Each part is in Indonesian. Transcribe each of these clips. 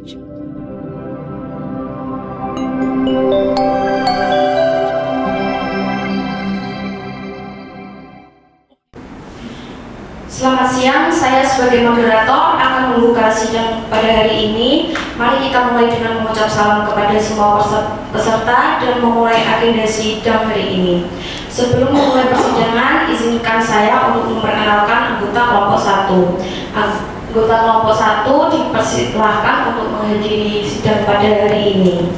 Selamat siang, saya sebagai moderator akan membuka sidang pada hari ini. Mari kita mulai dengan mengucap salam kepada semua peserta dan memulai agenda sidang hari ini. Sebelum memulai persidangan, izinkan saya untuk memperkenalkan anggota kelompok 1. Anggota kelompok 1 dipersilahkan untuk menghadiri sidang pada hari ini.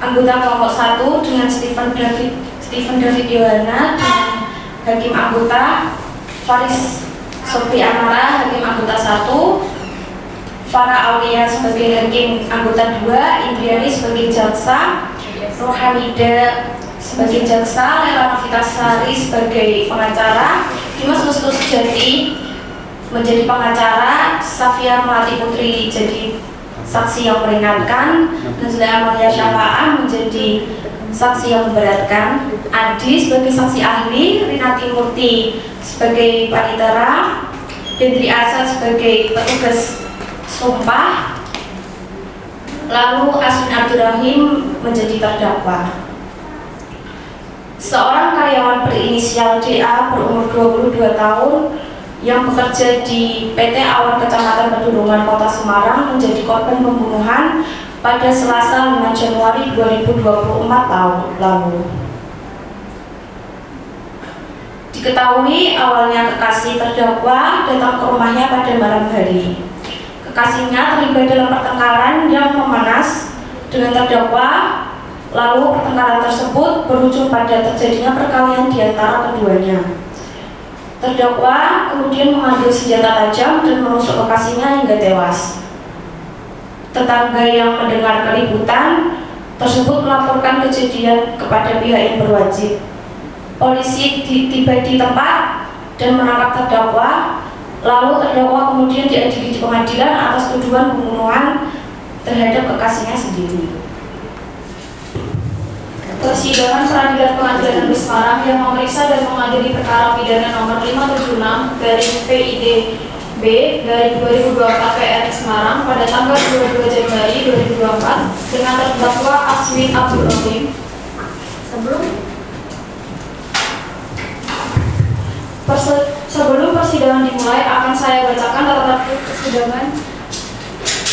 Anggota kelompok 1 dengan Stephen David Yohana dengan hakim anggota, Faris Sophie Amara hakim anggota 1, Farah Aulia sebagai hakim anggota 2, Indriani sebagai jaksa, Rohamida sebagai jaksa, Lela Novitasari sebagai pengacara, Dimas Wisnu Sejati menjadi pengacara, Safia Melati Putri jadi saksi yang meringankan, Nazla Amalia Syafa'ah menjadi saksi yang memberatkan, Adi sebagai saksi ahli, Rinati Murti sebagai panitera, Hendri Asad sebagai petugas sumpah, lalu Aswin Abdurrahim menjadi terdakwa. Seorang karyawan berinisial DA berumur 22 tahun yang bekerja di PT Awan Kecamatan Pedulungan Kota Semarang menjadi korban pembunuhan pada Selasa 5 Januari 2024 tahun lalu. Diketahui awalnya kekasih terdakwa datang ke rumahnya pada malam hari. Kekasihnya terlibat dalam pertengkaran yang memanas dengan terdakwa, lalu pertengkaran tersebut berujung pada terjadinya perkelahian di antara keduanya. Terdakwa kemudian mengambil senjata tajam dan menusuk kekasihnya hingga tewas. Tetangga yang mendengar keributan tersebut melaporkan kejadian kepada pihak yang berwajib. Polisi tiba di tempat dan menangkap terdakwa, lalu terdakwa kemudian diadili di pengadilan atas tuduhan pembunuhan terhadap kekasihnya sendiri. Persidangan Peradilan Pengadilan Negeri Semarang yang memeriksa dan mengadili perkara pidana nomor 576/PIDB/2024 PR Semarang pada tanggal 22 Januari 2024 dengan terdakwa Aswin Abdurrahim. Sebelum persidangan dimulai, akan saya bacakan tata tertib persidangan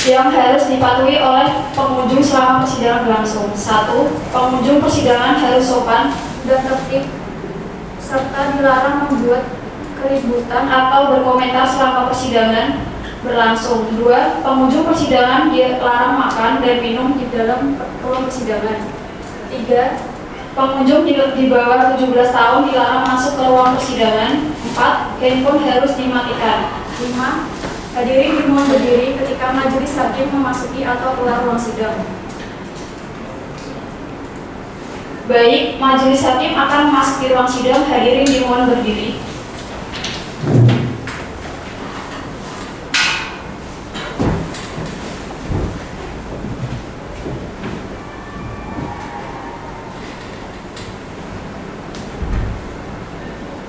yang harus dipatuhi oleh pengunjung selama persidangan berlangsung. 1. Pengunjung persidangan harus sopan dan tertib serta dilarang membuat keributan atau berkomentar selama persidangan berlangsung. 2. Pengunjung persidangan dilarang makan dan minum di dalam ruang persidangan. 3. Pengunjung di bawah 17 tahun dilarang masuk ke ruang persidangan. 4. Handphone harus dimatikan. 5. Hadirin dimohon berdiri ketika majelis hakim memasuki atau keluar ruang sidang. Baik, majelis hakim akan memasuki ruang sidang. Hadirin dimohon berdiri.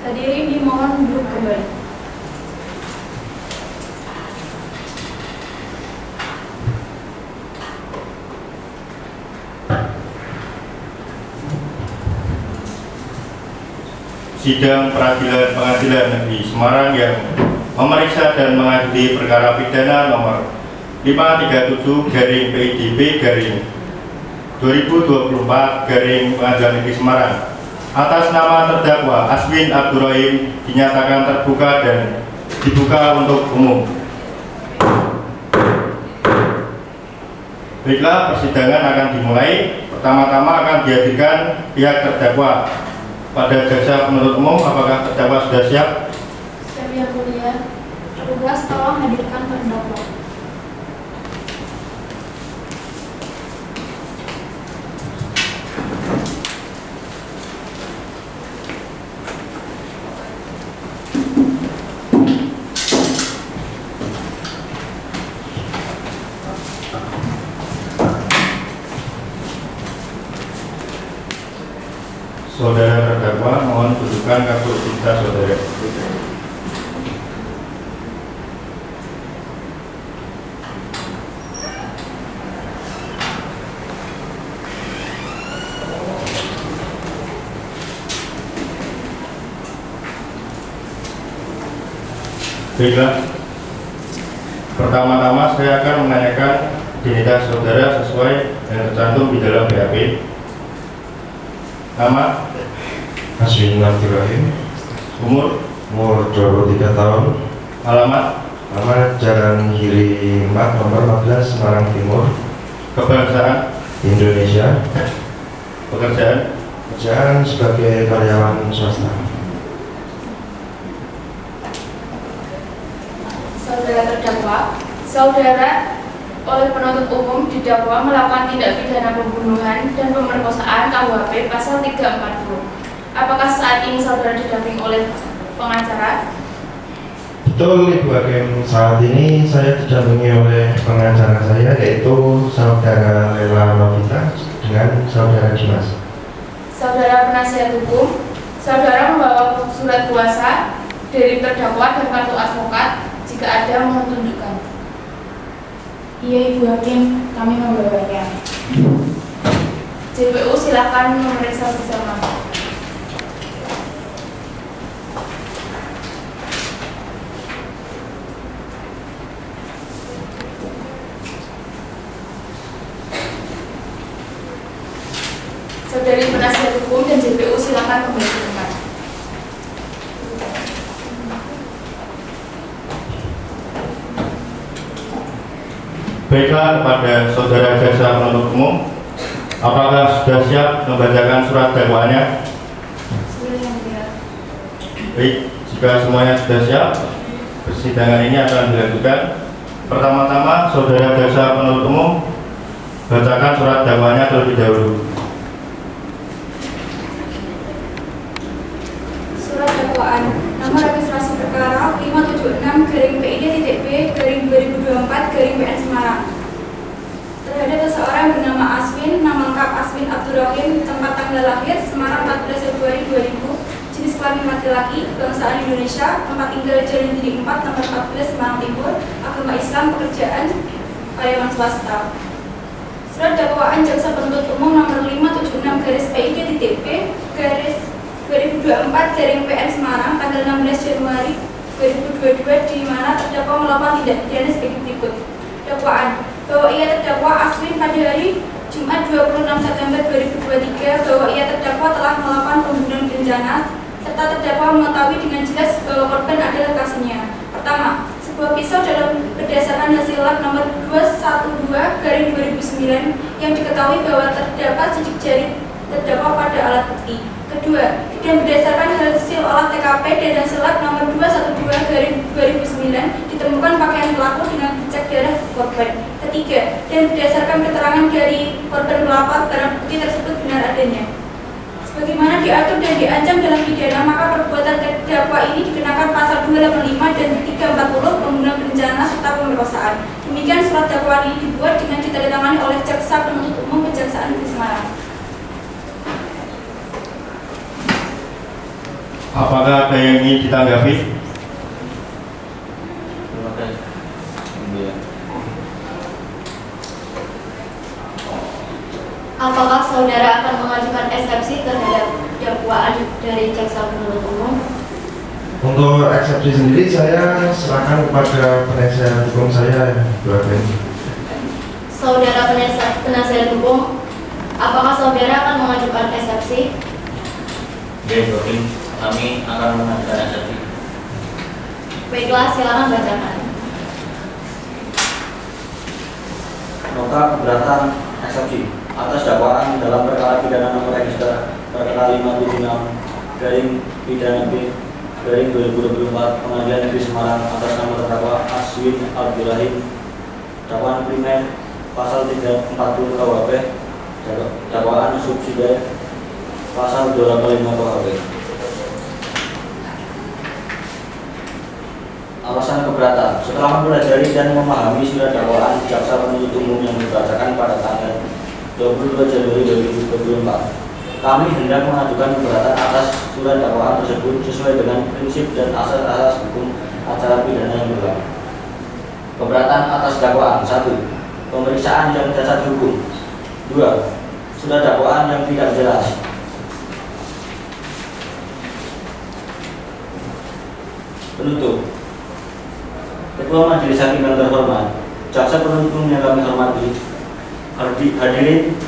Hadirin dimohon duduk kembali. Sidang Peradilan Pengadilan Negeri Semarang yang memeriksa dan mengadili perkara pidana nomor 537/PIDB/2024 Pengadilan Negeri Semarang atas nama terdakwa Aswin Abdurrahim dinyatakan terbuka dan dibuka untuk umum. Baiklah, persidangan akan dimulai. Pertama-tama akan dihadirkan pihak terdakwa. Pada jaksa penuntut umum, apakah terdakwa sudah siap? Siap yang mulia. Petugas tolong hadirkan terdakwa. Saudara terdakwa, mohon tunjukkan kartu identitas saudara. Baiklah, pertama-tama saya akan menanyakan identitas saudara sesuai yang tercantum di dalam BAP. Nama, Aswin Abdurrahim, umur, umur 23 tahun, alamat, alamat Jalan Giri 4 nomor 14 Semarang Timur, kebangsaan, Indonesia, pekerjaan, kerjaan sebagai karyawan swasta. Saudara terdakwa, saudara oleh penuntut umum didakwa melakukan tindak pidana pembunuhan dan pemerkosaan KUHP pasal 340. Apakah saat ini saudara didampingi oleh pengacara? Betul Ibu Hakim, saat ini saya didampingi oleh pengacara saya yaitu Saudara Lela Novita dengan Saudara Dimas. Saudara penasihat hukum, saudara membawa surat kuasa dari terdakwa dan kartu advokat jika ada mohon tunjukkan. Iya Ibu Hakim, kami membawanya. JPU silakan memeriksa bersama. Saudari penasihat hukum dan JPU silakan kembali ke tempat. Baiklah, kepada saudara jaksa penuntut umum, apakah sudah siap membacakan surat dakwaannya? Sudah yang mulia. Baik, jika semuanya sudah siap, persidangan ini akan dilanjutkan. Pertama-tama, saudara jaksa penuntut umum bacakan surat dakwaannya terlebih dahulu. Surat dakwaan nomor registrasi perkara 576-PID.B/2024-PN Semarang terhadap seseorang bernama Aswin, nama lengkap Aswin Abdurrahim, tempat tanggal lahir Semarang 14 Februari 2000, jenis kelamin laki-laki, kebangsaan Indonesia, tempat tinggal Jalan Giri 4 nomor 14 Semarang Timur, agama Islam, pekerjaan karyawan swasta. Surat dakwaan jaksa penuntut umum nomor 576-PID.B/2024-PN Semarang tanggal 16 Januari 2022 di mana terdakwa melakukan tindak pidana sebagai berikut. Dakwaan bahwa ia terdakwa Aswin pada hari Jumat 26 September 2023 bahwa ia terdakwa telah melakukan pembunuhan berencana serta terdakwa mengetahui dengan jelas bahwa korban adalah kasihnya. Pertama, sebuah pisau berdasarkan hasil lab nomor 212/2009 yang diketahui bahwa terdapat sidik jari terdakwa pada alat bukti. Kedua, dan berdasarkan hasil olah TKP dan hasil lab nomor 212/2009 ditemukan pakaian pelaku dengan bercak darah korban. Ketiga, dan berdasarkan keterangan dari korban pelapor barang bukti tersebut benar adanya. Sebagaimana diatur dan diancam dalam pidana, maka perbuatan terdakwa ini dikenakan pasal 285 dan 340 pembunuhan berencana serta pemerkosaan. Demikian surat dakwaan ini dibuat dengan ditandatangani oleh jaksa penuntut umum Kejaksaan Negeri Semarang. Apakah ada yang ingin ditanggapi? Terima kasih. Apakah saudara akan mengajukan eksepsi terhadap dakwaan dari jaksa penuntut umum? Untuk eksepsi sendiri saya serahkan kepada penasihat hukum saya, Bu Hakim. Saudara penasihat hukum, apakah saudara akan mengajukan eksepsi? Baik, Hakim, kami akan mengajukan eksepsi. Baiklah, silakan bacakan. Nota keberatan eksepsi. atas dakwaan dalam perkara pidana nomor register perkara 576 garing pidana B garing 2024 Pengadilan Negeri Semarang atas nama terdakwa Aswin Abdurrahim. Dakwaan primer pasal 340 KUHP, dakwaan subsidiar pasal 285 KUHP. Alasan keberatan: setelah mempelajari dan memahami surat dakwaan jaksa penuntut umum yang dibacakan pada tanggal 22 Januari 2024, kami hendak mengajukan keberatan atas surat dakwaan tersebut sesuai dengan prinsip dan asas-asas hukum acara pidana yang berlaku. Keberatan atas dakwaan: 1. Pemeriksaan yang cacat hukum. 2. Surat dakwaan yang tidak jelas. Penutup. Ketua Majelis Hakim yang terhormat, jaksa penuntut umum yang kami hormati, hadirin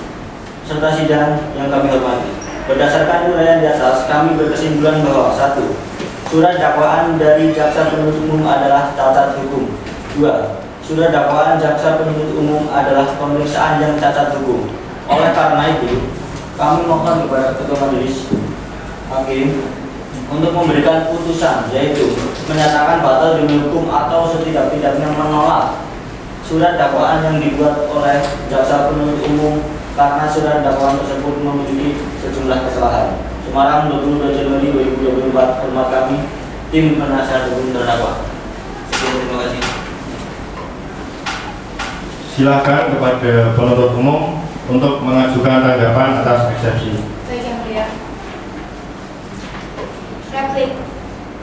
serta sidang yang kami hormati. Berdasarkan uraian di atas, kami berkesimpulan bahwa 1. Surat dakwaan dari jaksa penuntut umum adalah cacat hukum. 2. Surat dakwaan jaksa penuntut umum adalah pemeriksaan yang cacat hukum. Oleh karena itu, kami mohon kepada Ketua Majelis Hakim untuk memberikan putusan, yaitu menyatakan batal demi hukum atau setidak-tidaknya menolak surat dakwaan yang dibuat oleh jaksa penuntut umum karena surat dakwaan tersebut memiliki sejumlah kesalahan. Semarang, 22 Januari 2024. Hormat kami, tim penasihat hukum terdakwa. Sekian, terima kasih. Silakan kepada penuntut umum untuk mengajukan tanggapan atas eksepsi. Baik yang mulia. Replik.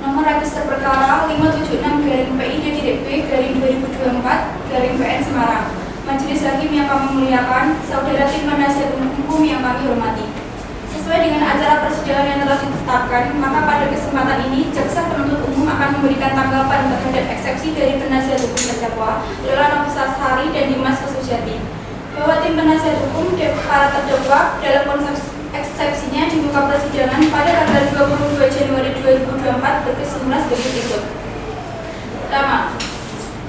Nomor register perkara 576/PID-B/2024/PN Semarang. Majelis Hakim yang kami muliakan, saudara tim penasihat hukum yang kami hormati. Sesuai dengan acara persidangan yang telah ditetapkan, maka pada kesempatan ini jaksa penuntut umum akan memberikan tanggapan terhadap eksepsi dari penasihat hukum terdakwa Lola Novitasari dan Dimas Kesuciati, bahwa tim penasihat hukum para terdakwa dalam konsep eksepsinya di muka persidangan pada tanggal 22 Januari 2024 berkesimpulan sebagai berikut. Pertama,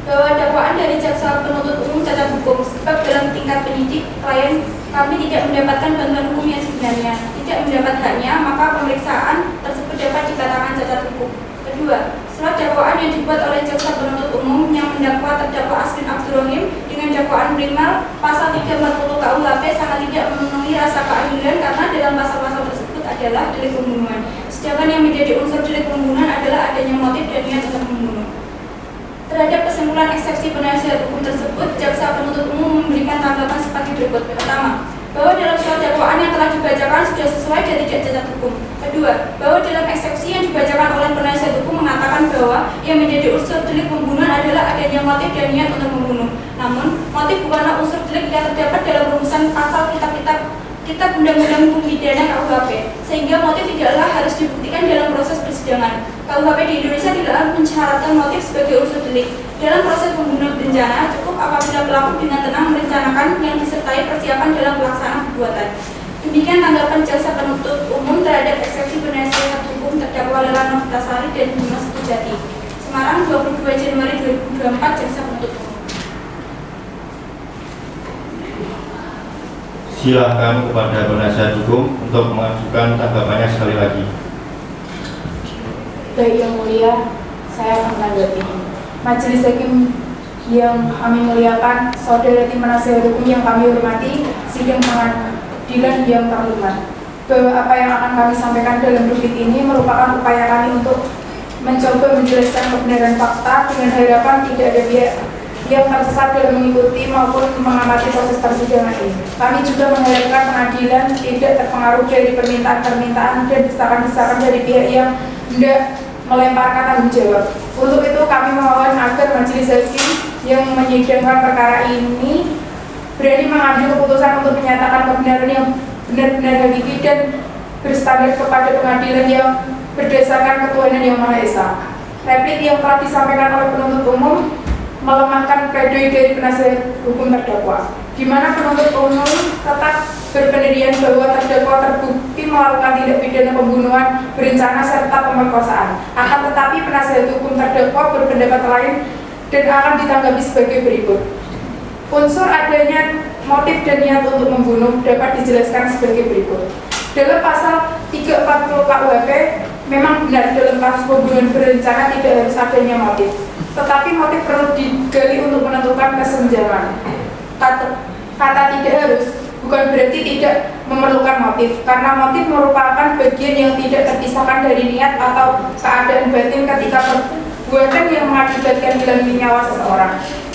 bahwa dakwaan dari jaksa penuntut umum cacat hukum sebab dalam tingkat penyidik klien kami tidak mendapatkan bantuan hukum yang sebenarnya, tidak mendapat haknya, maka pemeriksaan tersebut dapat dikatakan cacat hukum. Kedua, surat dakwaan yang dibuat oleh jaksa penuntut umum yang mendakwa terdakwa Aswin Abdurrahim dengan dakwaan primer pasal 340 KUHP sangat tidak memenuhi rasa keadilan karena dalam pasal-pasal tersebut adalah delik pembunuhan, sedangkan yang menjadi unsur delik pembunuhan adalah adanya motif dan niat untuk membunuh. Terhadap kesimpulan eksepsi penasihat hukum tersebut, jaksa penuntut umum memberikan tanggapan sebagai berikut. Pertama, bahwa dalam surat dakwaan yang telah dibacakan sudah sesuai dan tidak cacat hukum. Kedua, bahwa dalam eksepsi yang dibacakan oleh penasihat hukum mengatakan bahwa yang menjadi unsur delik pembunuhan adalah adanya motif dan niat untuk membunuh. Namun, motif bukanlah unsur delik yang terdapat dalam rumusan pasal kitab undang-undang hukum pidana KUHP, sehingga motif tidaklah harus dibuktikan dalam proses persidangan. KUHP di Indonesia tidaklah mensyaratkan motif sebagai unsur delik. Dalam proses pembunuhan berencana, cukup apabila pelaku dengan tenang merencanakan yang disertai persiapan dalam pelaksanaan perbuatan. Demikian tanggapan jaksa penuntut umum terhadap eksepsi penasihat hukum terdakwa Lola Novitasari dan Dimas Kesuciati. Semarang, 22 Januari 2024, jaksa penuntut umum. Silakan kepada penasihat hukum untuk mengajukan tanggapannya sekali lagi. Baik yang mulia, saya akan menanggapi. Majelis Hakim yang kami muliakan, saudara tim penasihat hukum yang kami hormati, sidang pengadilan yang terhormat, bahwa apa yang akan kami sampaikan dalam replik ini merupakan upaya kami untuk mencoba menjelaskan kebenaran fakta dengan harapan tidak ada pihak yang tersesat dalam mengikuti maupun mengamati proses persidangan ini. Kami juga mengharapkan pengadilan tidak terpengaruh dari permintaan-permintaan dan desakan-desakan dari pihak yang hendak melemparkan tanggung jawab. Untuk itu kami mohon agar majelis hakim yang menyidangkan perkara ini berani mengambil keputusan untuk menyatakan kebenaran yang benar-benar hakiki dan berstandar kepada pengadilan yang berdasarkan ketuhanan yang Maha Esa. Replik yang telah disampaikan oleh penuntut umum melemahkan pledoi dari penasihat hukum terdakwa, di mana penuntut umum tetap berpendirian bahwa terdakwa terbukti melakukan tindak pidana pembunuhan berencana serta pemerkosaan. Akan tetapi penasihat hukum terdakwa berpendapat lain dan akan ditanggapi sebagai berikut. Unsur adanya motif dan niat untuk membunuh dapat dijelaskan sebagai berikut. Dalam pasal 340 KUHP, memang benar dalam kasus pembunuhan berencana tidak harus adanya motif. Tetapi motif perlu digali untuk menentukan kesenjangan. Kata tidak harus bukan berarti tidak memerlukan motif, karena motif merupakan bagian yang tidak terpisahkan dari niat atau keadaan batin ketika perbuatan yang mengakibatkan hilangnya nyawa seseorang.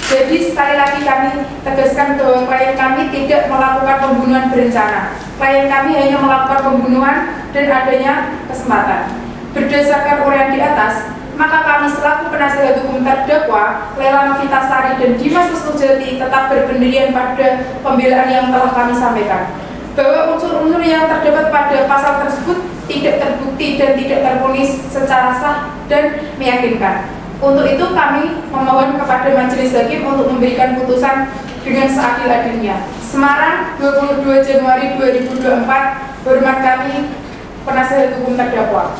Jadi sekali lagi kami tegaskan bahwa klien kami tidak melakukan pembunuhan berencana. Klien kami hanya melakukan pembunuhan dan adanya kesempatan. Berdasarkan uraian di atas, maka kami selaku penasihat hukum terdakwa Lela Novita Sari dan Dimas Wisnujati tetap berpendirian pada pembelaan yang telah kami sampaikan, bahwa unsur-unsur yang terdapat pada pasal tersebut tidak terbukti dan tidak terponis secara sah dan meyakinkan. Untuk itu kami memohon kepada Majelis Hakim untuk memberikan putusan dengan seadil-adilnya. Semarang, 22 Januari 2024. Hormat kami, penasihat hukum terdakwa.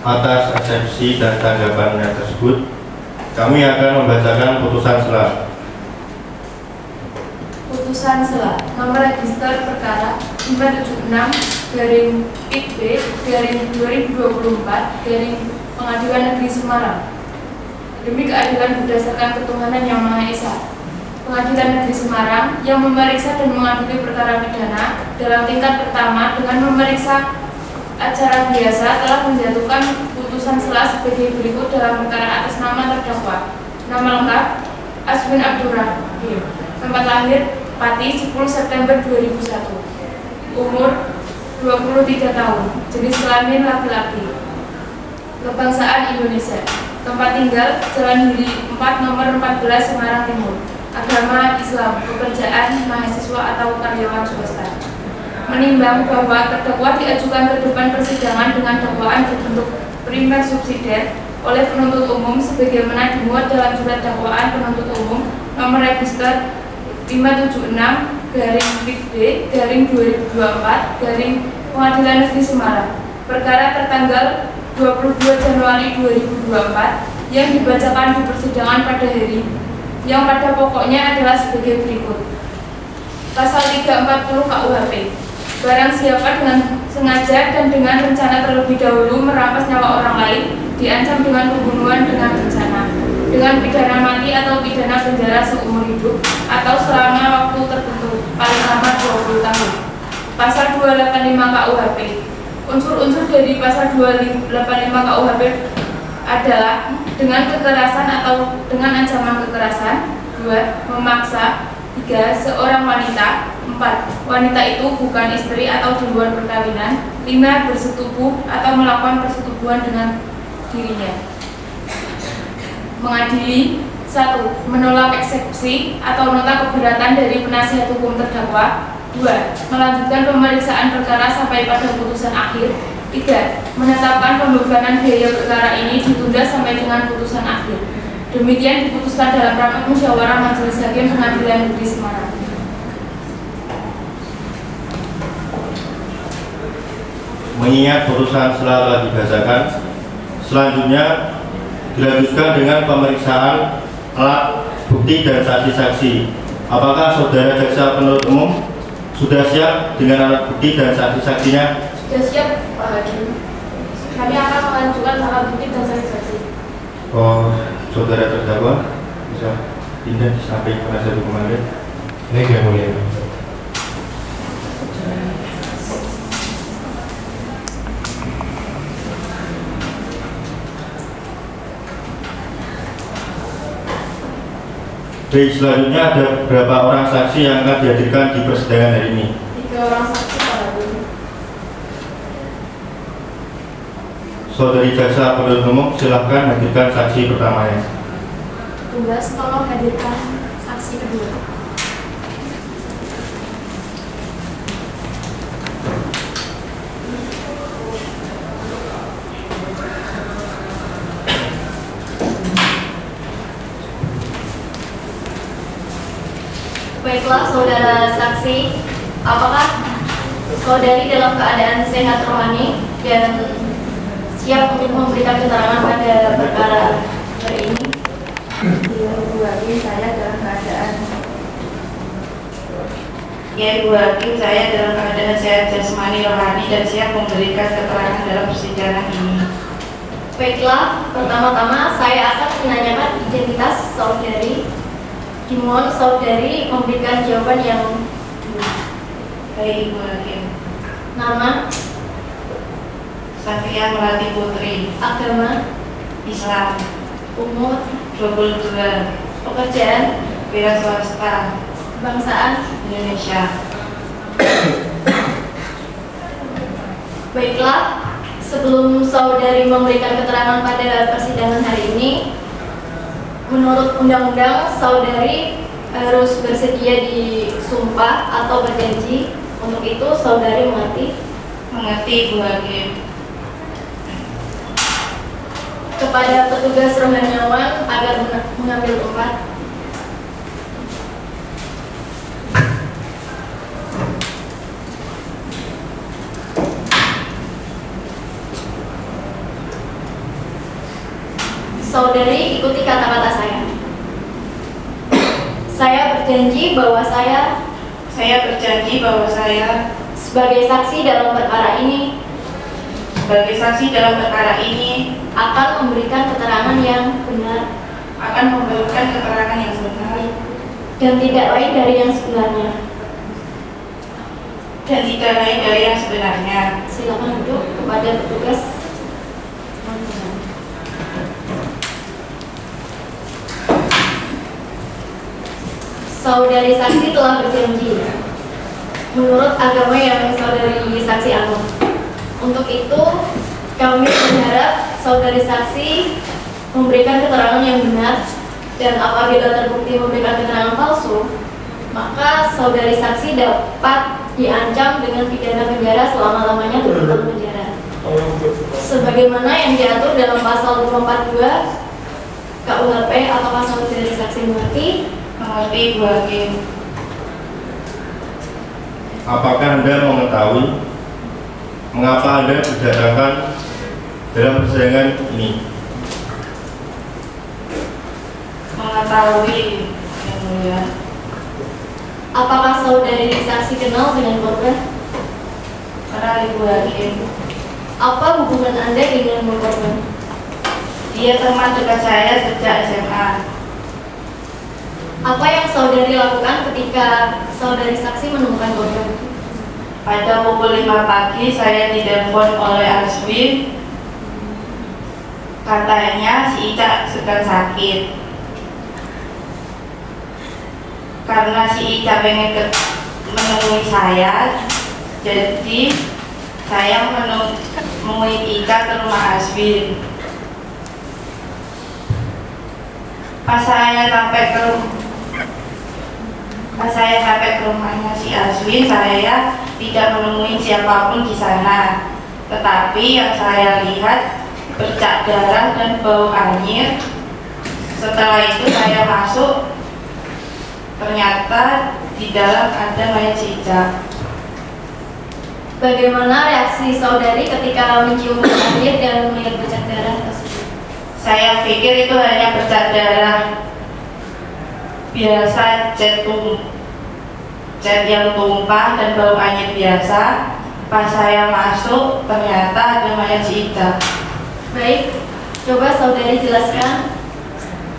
Atas eksepsi dan tanggapannya tersebut, kami akan membacakan putusan sela. Putusan sela nomor register perkara 576/PIB/2024 Negeri Semarang. Demi keadilan berdasarkan ketuhanan yang Maha Esa, Pengadilan Negeri Semarang yang memeriksa dan mengadili perkara pidana dalam tingkat pertama dengan memeriksa acara biasa telah menjatuhkan putusan sela sebagai berikut dalam perkara atas nama terdakwa. Nama lengkap Aswin Abdurrahim, tempat lahir Pati 10 September 2001, umur 23 tahun, jenis kelamin laki-laki, kebangsaan Indonesia, tempat tinggal Jalan Hiri 4 nomor 14 Semarang Timur, agama Islam, pekerjaan mahasiswa atau karyawan swasta. Menimbang bahwa terdakwa diajukan ke depan persidangan dengan dakwaan berbentuk primer subsidiar oleh penuntut umum sebagaimana dimuat dalam surat dakwaan penuntut umum nomor register 576/PIB/2024 Pengadilan Negeri Semarang, perkara tertanggal 22 Januari 2024 yang dibacakan di persidangan pada hari yang pada pokoknya adalah sebagai berikut. Pasal 340 KUHP. Barang siapa dengan sengaja dan dengan rencana terlebih dahulu merampas nyawa orang lain diancam dengan pembunuhan dengan rencana, dengan pidana mati atau pidana penjara seumur hidup atau selama waktu tertentu paling lama 20 tahun. Pasal 285 KUHP. Unsur-unsur dari pasal 285 KUHP adalah dengan kekerasan atau dengan ancaman kekerasan. 2. Memaksa. 3. Seorang wanita. 4. Wanita itu bukan istri atau di luar perkawinan. 5. Bersetubuh atau melakukan persetubuhan dengan dirinya. Mengadili. 1. Menolak eksepsi atau nota keberatan dari penasihat hukum terdakwa. 2. Melanjutkan pemeriksaan perkara sampai pada putusan akhir. 3. Menetapkan pembebanan biaya perkara ini ditunda sampai dengan putusan akhir. Demikian diputuskan dalam rapat musyawarah Majelis Hakim Pengadilan Negeri Semarang. Mengingat putusan telah dibacakan, selanjutnya dilanjutkan dengan pemeriksaan alat bukti dan saksi-saksi. Apakah saudara jaksa penuntut umum sudah siap dengan alat bukti dan saksi-saksinya? Sudah siap, Pak Hakim. Kami akan mengajukan alat bukti dan saksi-saksi. Oh, saudara terdakwa bisa pindah di samping penasihat hukum Anda. Ini yang mulia. Baik, selanjutnya ada beberapa orang saksi yang akan dihadirkan di persidangan hari ini. 3 orang saksi, Pak Hakim. Saudari jaksa penuntut umum, silakan hadirkan saksi pertamanya. Tugas tolong hadirkan saksi kedua. Baiklah saudara saksi, apakah saudari dalam keadaan sehat rohani dan siap untuk memberikan keterangan pada perkara hari ini? 2. Hakim, saya dalam keadaan Ya Ibu Hakim, saya dalam keadaan sehat jasmani, rohani, dan siap memberikan keterangan dalam persidangan ini. Baiklah, pertama-tama saya akan menanyakan identitas saudari. Dimohon saudari memberikan jawaban yang Baik Ibu Hakim. nama, Safia Melati Putri, agama, Islam, umur, 22, pekerjaan, wira swasta, kebangsaan. Indonesia. Baiklah, sebelum saudari memberikan keterangan pada persidangan hari ini, menurut undang-undang saudari harus bersedia disumpah atau berjanji. Untuk itu saudari mengerti Mengerti Ibu Hakim. kepada petugas rohaniawan agar mengambil tempat. Saudari ikuti kata-kata saya. Saya berjanji bahwa saya berjanji bahwa saya sebagai saksi dalam perkara ini akan memberikan keterangan yang benar dan tidak lain dari yang sebenarnya. Silakan duduk kepada petugas. Saudari saksi telah berjanji menurut agama yang saudari saksi anut. Untuk itu kami berharap saudari saksi memberikan keterangan yang benar, dan apabila terbukti memberikan keterangan palsu, maka saudari saksi dapat diancam dengan pidana penjara selama-lamanya 7 tahun penjara. Sebagaimana yang diatur dalam pasal 242 KUHP. Apakah saudari saksi mengerti? Mengerti Ibu Hakim. Apakah Anda mengetahui mengapa Anda didatangkan dalam persidangan ini? Mengetahui yang mulia. Apakah saudari saksi kenal dengan korban? Kenal Ibu Hakim. Apa hubungan Anda dengan korban? Dia teman dekat saya sejak SMA. Apa yang saudari lakukan ketika saudari saksi menemukan korban? Pada pukul 5 pagi saya ditelepon oleh Aswin. Katanya si Ica sedang sakit. Karena si Ica pengen menemui saya, jadi saya menemui Ica ke rumah Aswin. Pas saya sampai ke rumahnya si Aswin, saya tidak menemui siapapun di sana. Tetapi yang saya lihat bercak darah dan bau anyir. Setelah itu saya masuk, ternyata di dalam ada mayat si Ica. Bagaimana reaksi saudari ketika mencium bau anyir dan melihat bercak darah tersebut? Saya pikir itu hanya bercak darah biasa, cat yang tumpah dan bau anyir biasa. Pas saya masuk, ternyata ada mayat si Ica. Baik, coba saudari jelaskan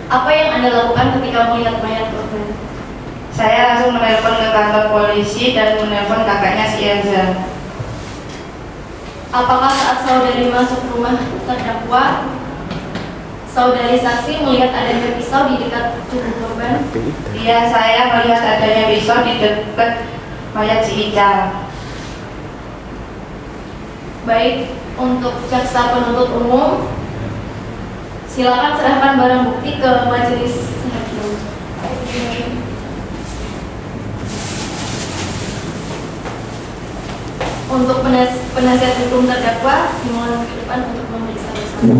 apa yang Anda lakukan ketika melihat mayat korban. Saya langsung menelpon ke kantor polisi dan menelpon kakaknya si Elza. Apakah saat saudari masuk rumah terdakwa, saudari saksi melihat adanya pisau di dekat tubuh korban? Iya, saya melihat adanya pisau di dekat mayat si Ica. Baik, untuk jaksa penuntut umum, silakan serahkan barang bukti ke majelis hakim. Untuk penasihat hukum terdakwa, dimohon ke depan untuk memeriksa bersama.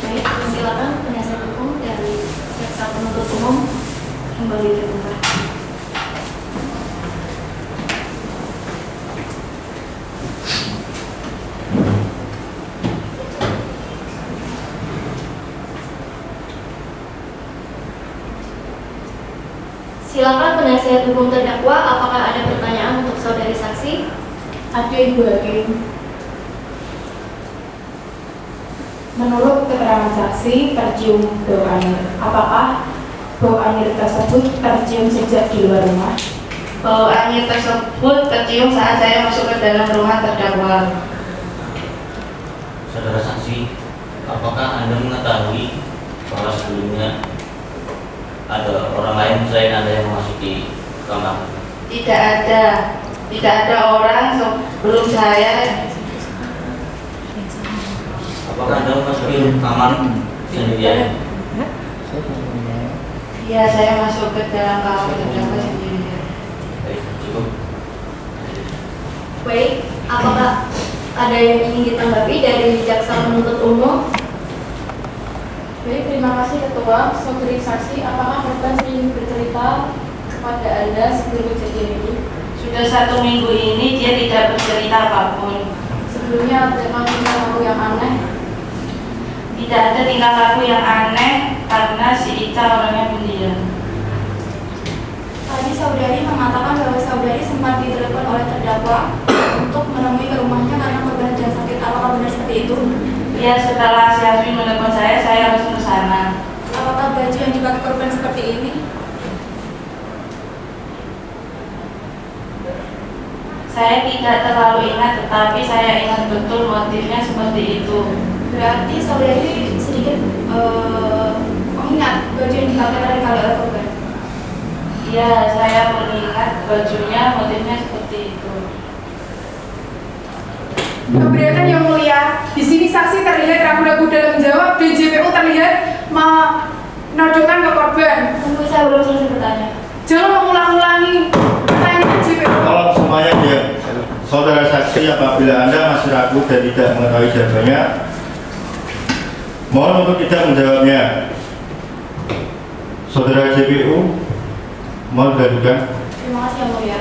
Baik, silakan penasihat hukum dari jaksa penuntut umum kembali ke tempat. penasihat hukum terdakwa, apakah ada pertanyaan untuk saudari saksi? Ada, Ibu Hakim. Menurut keterangan saksi, tercium bau anir. Apakah bau anir tersebut tercium sejak di luar rumah? Bau anir tersebut tercium saat saya masuk ke dalam rumah terdakwa. Saudara saksi, apakah Anda mengetahui bahwa sebelumnya ada orang lain selain Anda yang memasuki kamar? Tidak ada orang sebelum saya. Apakah Anda memasuki kamar sendirian? Ya, saya masuk ke dalam kamar terdakwa sendirian. Baik, cukup. Baik, apakah ada yang ingin ditanggapi dari jaksa penuntut umum? Baik, terima kasih Ketua. Saudari saksi, apakah korban sering bercerita kepada Anda sebelum kejadian ini? Sudah 1 minggu ini dia tidak bercerita apapun. Sebelumnya ada tingkah laku yang aneh? Tidak ada tingkah laku yang aneh karena si Ica orangnya pendiam. Tadi saudari mengatakan bahwa saudari sempat ditelepon oleh terdakwa untuk menemui ke rumahnya karena korban sedang sakit. Apakah benar seperti itu? Ya, setelah si Asmi menelepon saya langsung ke sana. Apakah baju yang dipakai korban seperti ini? Saya tidak terlalu ingat, tetapi saya ingat betul motifnya seperti itu. Berarti saudari sedikit mengingat baju yang dipakai tadi kali oleh korban. Iya, saya mengingat bajunya, motifnya seperti itu. Keberatan yang mulia, di sini saksi terlihat ragu-ragu dalam menjawab dan JPU terlihat menodongkan ke korban. Tunggu, saya belum selesai bertanya. Jangan mengulang-ulangi pertanyaan JPU. Tolong semuanya diam. Saudara saksi, apabila Anda masih ragu dan tidak mengetahui jawabannya, mohon untuk tidak menjawabnya. Saudara JPU, mohon dilanjutkan. Terima kasih yang mulia.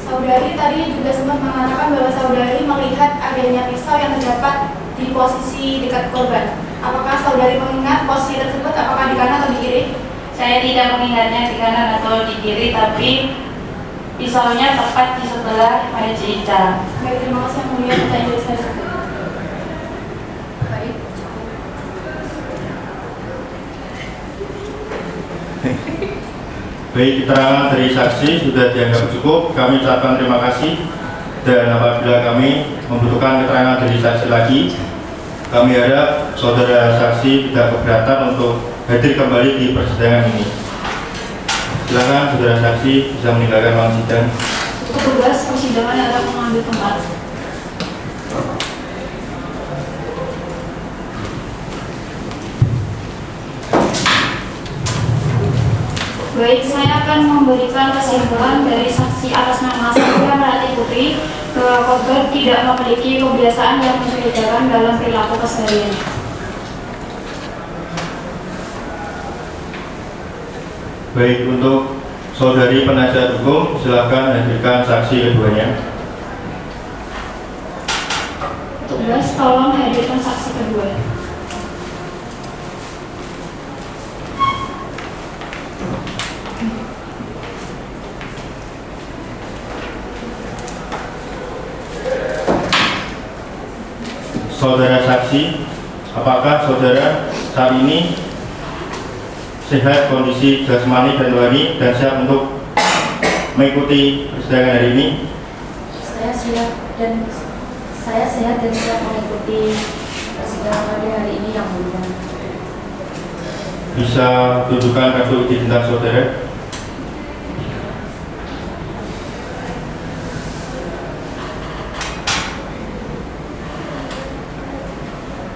Saudari tadi juga sempat mengatakan bahwa saudari melihat adanya pisau yang terdapat di posisi dekat korban. Apakah saudari mengingat posisi tersebut apakah di kanan atau di kiri? Saya tidak mengingatnya di kanan atau di kiri, tapi pisaunya tepat di sebelah meja Ica. Baik, terima kasih yang mulia. Pertanyaan dari saya cukup. Baik. Baik, keterangan dari saksi sudah dianggap cukup. Kami ucapkan terima kasih. Dan apabila kami membutuhkan keterangan dari saksi lagi, kami harap saudara saksi tidak keberatan untuk hadir kembali di persidangan ini. Silakan saudara saksi bisa meninggalkan ruang sidang. Petugas persidangan akan mengambil tempat. Baik, saya akan memberikan kesimpulan dari saksi atas nama saya Melati Putri bahwa korban tidak memiliki kebiasaan yang mencurigakan dalam perilaku keseharian. Baik, untuk saudari penasihat hukum, silakan hadirkan saksi keduanya. Petugas, tolong hadirkan saksi kedua. Saudara saksi, apakah saudara saat ini sehat kondisi jasmani dan rohani dan siap untuk mengikuti persidangan hari ini? Saya sehat dan siap mengikuti persidangan pada hari ini yang mulia. Bisa tunjukkan kartu identitas saudara?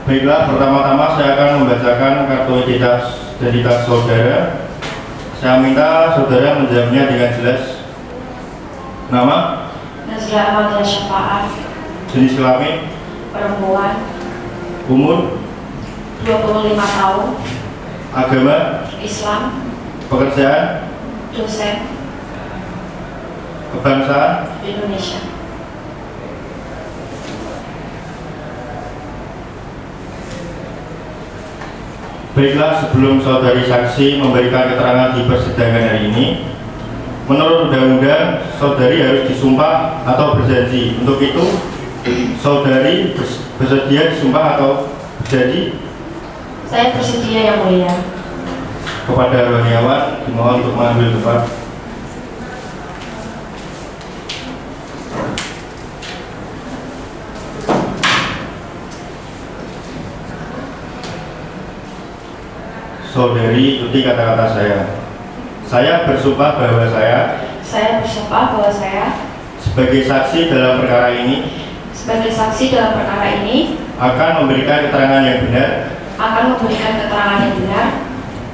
Baiklah, pertama-tama saya akan membacakan kartu identitas saudara. Saya minta saudara menjawabnya dengan jelas. Nama? Nazia Amalia Syafaat, Jenis kelamin? perempuan, Umur? 25 tahun, Agama? Islam, Pekerjaan? dosen, Kebangsaan? Indonesia. Baiklah, sebelum saudari saksi memberikan keterangan di persidangan hari ini, menurut undang-undang saudari harus disumpah atau berjanji. Untuk itu, saudari bersedia disumpah atau berjanji? Saya bersedia, Yang Mulia. Kepada rohaniawan dimohon untuk mengambil tempat. Saudari ikuti kata-kata saya. Saya bersumpah bahwa saya bersumpah bahwa saya sebagai saksi dalam perkara ini akan memberikan keterangan yang benar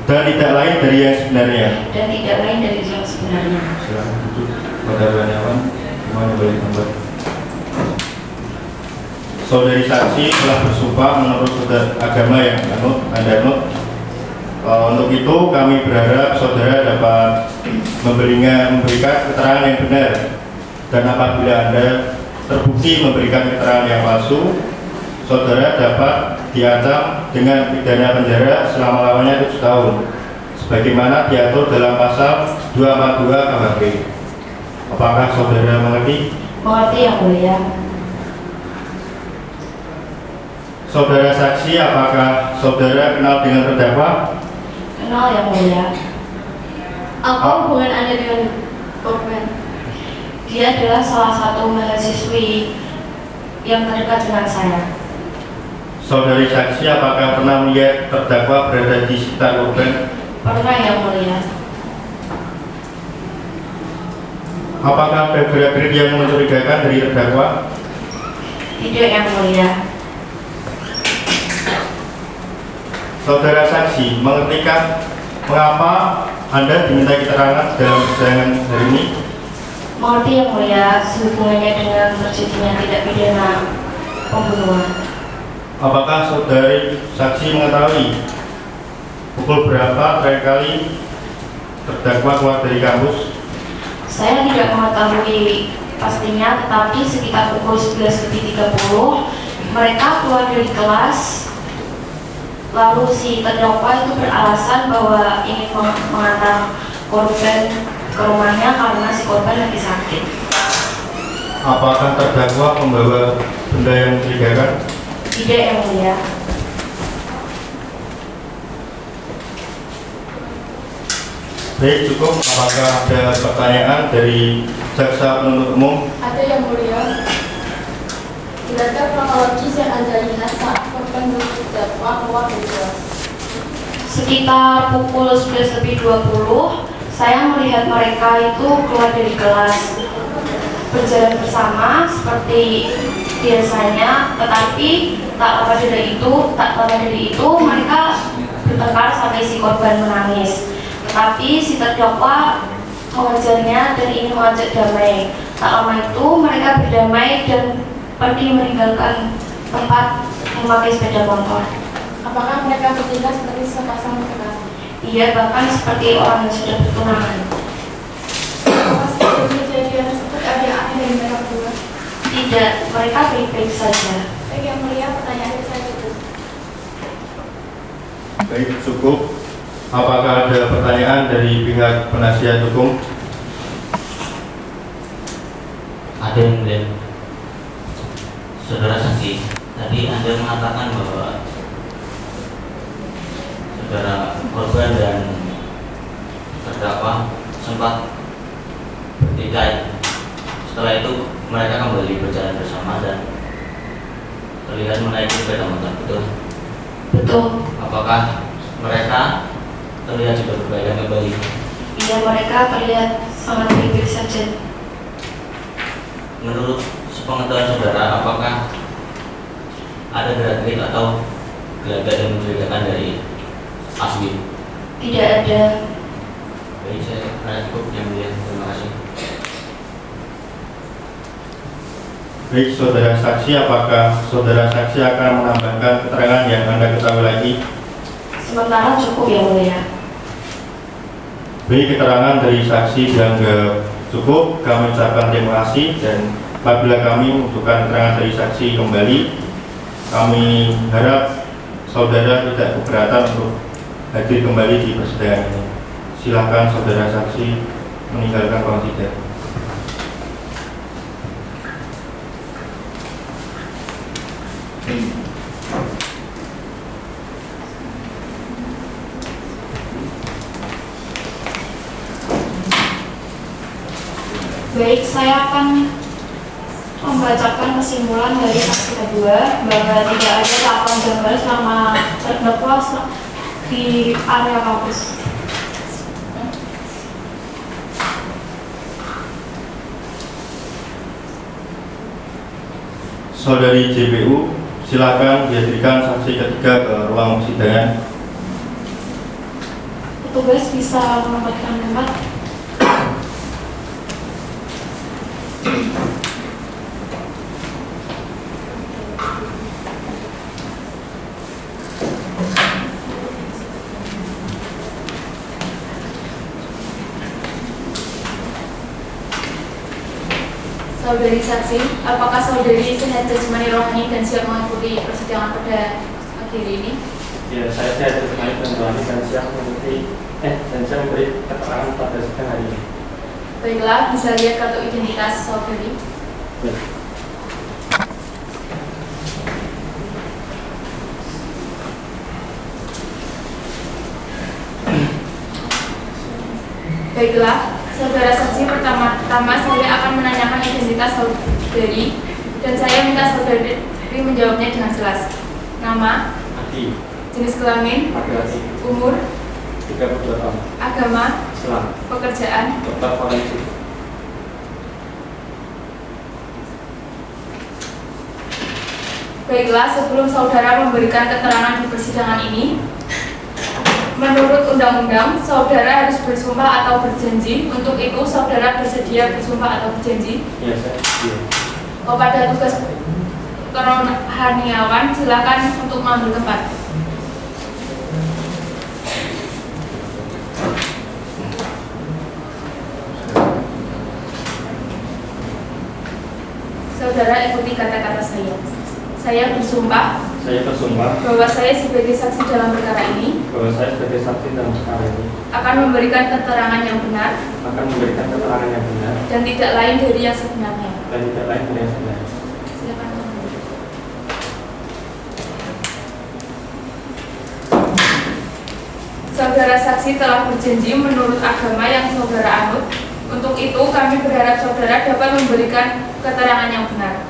dan tidak lain dari yang sebenarnya. Silakan duduk, pada rohaniawan dimohon balik tempat. Saudari saksi telah bersumpah menurut agama yang Anda anut. Untuk itu kami berharap saudara dapat memberikan keterangan yang benar, dan apabila Anda terbukti memberikan keterangan yang palsu, saudara dapat diancam dengan pidana penjara selama-lamanya 7 tahun sebagaimana diatur dalam pasal 242 KUHP. Apakah saudara mengerti? Mengerti, Yang Mulia. Saudara saksi, apakah saudara kenal dengan terdakwa? Kenal, Yang Mulia. Apa hubungan Anda dengan korban? Dia adalah salah satu mahasiswi yang terdekat dengan saya. Saudari saksi, apakah pernah melihat terdakwa berada di sekitar korban? Pernah, Yang Mulia. Apakah ada gerak-gerik yang mencurigakan dari terdakwa? Tidak, Yang Mulia. Saudara saksi, mengertikah mengapa Anda diminta keterangan dalam persidangan hari ini? Mengerti, Yang Mulia, sehubungannya dengan terjadinya tindak pidana pembunuhan. Apakah saudari saksi mengetahui pukul berapa terakhir kali terdakwa keluar dari kampus? Saya tidak mengetahui pastinya, tetapi sekitar pukul 11.30 mereka keluar dari kelas. Lalu si terdakwa itu beralasan bahwa ingin mengantar korban ke rumahnya karena si korban lagi sakit. Apakah terdakwa membawa benda yang mencurigakan? Tidak, Yang Mulia. Baik, cukup. Apakah ada pertanyaan dari jaksa penuntut umum? Ada, Yang Mulia. Bilakah kronologis yang Anda lihat saat korban terdakwa keluar dari kelas? Sekitar pukul 11.20 saya melihat mereka itu keluar dari kelas berjalan bersama seperti biasanya, tetapi tak lama dari itu mereka bertengkar sampai si korban menangis. Tetapi si terdakwa mengejarnya dan ingin mengajak damai. Tak lama itu mereka berdamai dan pergi meninggalkan tempat memakai sepeda motor. Apakah mereka bertindak seperti sepasang kekasih? Iya, bahkan seperti orang yang sudah bertunangan. Apakah sebelum kejadian tersebut ada yang aneh dari mereka berdua? Tidak, mereka baik-baik saja. Baik, Yang Mulia, pertanyaan dari saya itu. Baik, cukup. Apakah ada pertanyaan dari pihak penasihat hukum? Ada, yang mulia. Saudara saksi, tadi Anda mengatakan bahwa saudara korban dan terdakwa sempat bertikai. Setelah itu mereka kembali berjalan bersama dan terlihat menaiki sepeda motor, betul? Betul. Apakah mereka terlihat juga berbaikan kembali? Iya, mereka terlihat sangat baik-baik saja. Menurut sepengetahuan saudara, apakah ada gerak-gerik atau gelagat yang mencurigakan dari Aswi? Tidak ada. Baik, saya cukup, Yang Mulia. Terima kasih. Baik, saudara saksi, apakah saudara saksi akan menambahkan keterangan yang Anda ketahui lagi? Sementara cukup, Yang Mulia. Baik, keterangan dari saksi dianggap cukup. Kami ucapkan terima kasih, dan apabila kami membutuhkan keterangan dari saksi kembali, kami harap saudara tidak keberatan untuk hadir kembali di persidangan ini. Silakan saudara saksi meninggalkan ruang sidang. Baik, saya akan membacakan kesimpulan dari saksi kedua bahwa tidak ada tahapan gambar selama terdakwa di area kampus. Saudari JPU, silakan dihadirkan saksi ketiga ke ruang persidangan. Petugas bisa menempatkan tempat. Saudari saksi, apakah saudari sehat jasmani rohani dan siap mengikuti persidangan pada pagi hari ini? Ya, saya sehat jasmani dan rohani dan siap mengikuti dan siap memberi keterangan pada sidang hari ini. Baiklah, bisa lihat kartu identitas saudari. Ya. Baiklah, saudara saksi, pertama saya akan menanyakan identitas saudari dan saya minta saudari menjawabnya dengan jelas. Nama, Adi, jenis kelamin, laki-laki, umur, 32 tahun, agama, Islam, pekerjaan. dokter forensik. Baiklah, sebelum saudara memberikan keterangan di persidangan ini, menurut undang-undang, saudara harus bersumpah atau berjanji. Untuk itu, saudara bersedia bersumpah atau berjanji? Ya, saya setuju. Kepada tugas kerohaniawan, silakan untuk mengambil tempat. Saudara ikuti kata-kata saya. Saya bersumpah bahwa saya sebagai saksi dalam perkara ini akan memberikan keterangan yang benar dan tidak lain dari yang sebenarnya. Silakan. Saudara saksi telah berjanji menurut agama yang saudara anut. Untuk itu kami berharap saudara dapat memberikan keterangan yang benar.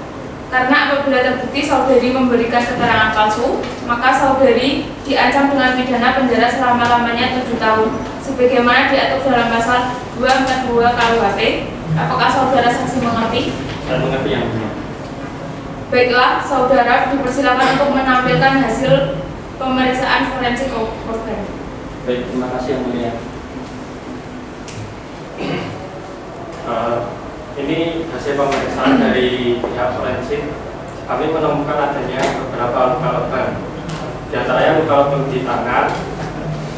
Karena apabila terbukti saudari memberikan keterangan palsu, maka saudari diancam dengan pidana penjara selama-lamanya 7 tahun, sebagaimana diatur dalam pasal 242 KUHP. Apakah saudara saksi mengerti? Saya mengerti yang benar. Baiklah, saudara dipersilakan untuk menampilkan hasil pemeriksaan forensik korban. Baik, terima kasih yang mulia. Ini hasil pemeriksaan dari pihak forensik. Kami menemukan adanya beberapa luka lebam. Di antaranya luka lebam di tangan,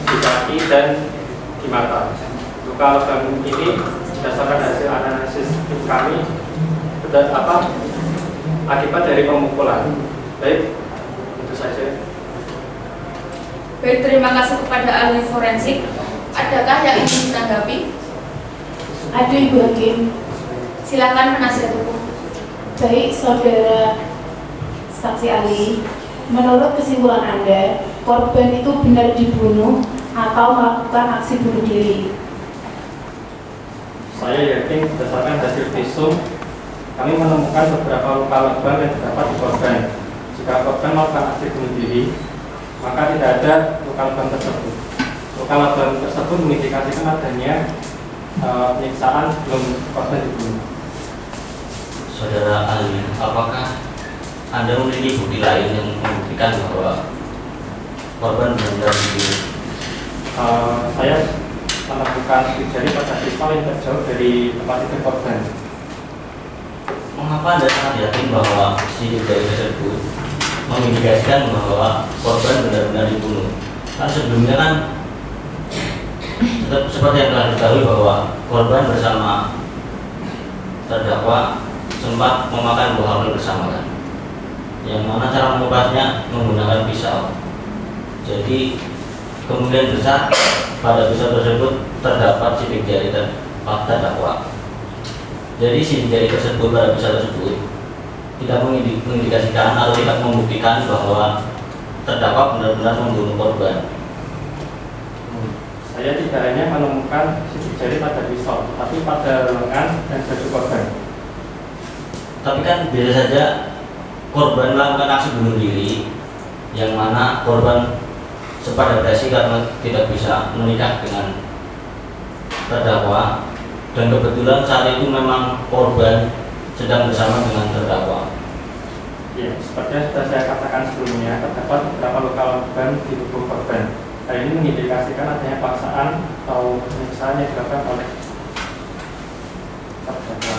di kaki, dan di mata. Luka lebam ini berdasarkan hasil analisis tim kami akibat dari pemukulan. Baik, itu saja. Baik, terima kasih kepada ahli forensik. Adakah yang ingin ditanggapi? Ada, Ibu Hakim. Silakan penasihat hukum. Baik, saudara saksi ahli, menurut kesimpulan Anda, korban itu benar dibunuh atau melakukan aksi bunuh diri? Saya yakin berdasarkan hasil visum, kami menemukan beberapa luka lebam yang terdapat di korban. Jika korban melakukan aksi bunuh diri, maka tidak ada luka lebam tersebut. Luka lebam tersebut mengindikasikan adanya penyiksaan sebelum korban dibunuh. Saudara ahli, apakah Anda memiliki bukti lain yang membuktikan bahwa korban benar-benar dibunuh? Saya menemukan jari pada pistol yang terjauh dari tempat titik korban. Mengapa Anda sangat yakin bahwa sidik jari tersebut mengindikasikan bahwa korban benar-benar dibunuh? Kan sebelumnya kan seperti yang telah diketahui bahwa korban bersama terdakwa sempat memakan buah apel bersama kan, yang mana cara mengubahnya menggunakan pisau. Jadi kemungkinan besar pada episode tersebut terdapat sidik jari dan fakta dakwa. Jadi sidik jari tersebut pada episode tersebut tidak mengindikasikan atau tidak membuktikan bahwa terdakwa benar-benar membunuh korban. Saya tidak hanya menemukan sidik jari pada pisau, tapi pada lengan dan baju korban. Tapi kan biasa saja korban melakukan aksi bunuh diri, yang mana korban sempat depresi karena tidak bisa menikah dengan terdakwa, dan kebetulan saat itu memang korban sedang bersama dengan terdakwa. Ya, seperti yang sudah saya katakan sebelumnya, terdapat beberapa luka lebam di tubuh korban. Hal ini mengindikasikan adanya paksaan atau penyiksaan yang dilakukan oleh terdakwa.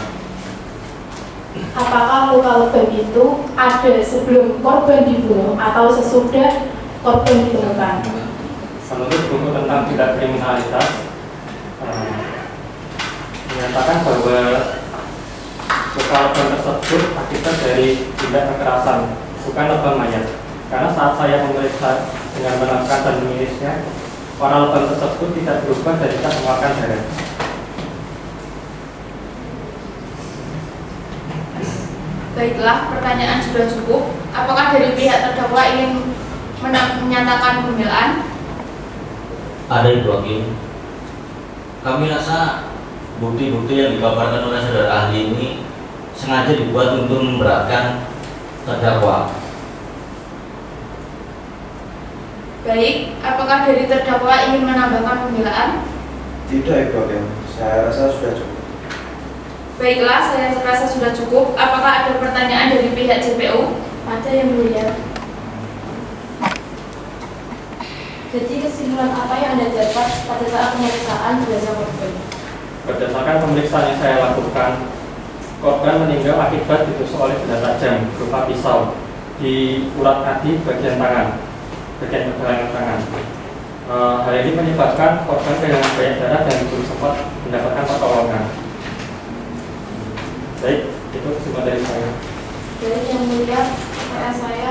Apakah luka lebam itu ada sebelum korban dibunuh atau sesudah korban ditemukan? Menurut buku tentang tindak kriminalitas menyatakan bahwa luka lebam tersebut akibat dari tindak kekerasan, bukan lebam mayat. Karena saat saya memeriksa dengan menekan dan mengirisnya, warna lebam tersebut tidak berubah dan tidak mengeluarkan darah. Baiklah, pertanyaan sudah cukup. Apakah dari pihak terdakwa ingin menyatakan pembelaan? Ada Ibu Hakim. Kami rasa bukti-bukti yang dipaparkan oleh saudara ahli ini sengaja dibuat untuk memberatkan terdakwa. Baik, apakah dari terdakwa ingin menambahkan pembelaan? Tidak, Ibu Hakim. Saya rasa sudah cukup. Baiklah, saya rasa sudah cukup. Apakah ada pertanyaan dari pihak JPU? Ada yang mulia. Jadi kesimpulan apa yang Anda dapat pada saat pemeriksaan jenazah korban? Berdasarkan pemeriksaan yang saya lakukan, korban meninggal akibat ditusuk oleh benda tajam berupa pisau di urat nadi bagian tangan, bagian pergelangan tangan. Hal ini menyebabkan korban kehilangan banyak darah dan belum sempat mendapatkan pertolongan. Baik, itu kesimpulan dari saya. Dari yang mulia, pertanyaan saya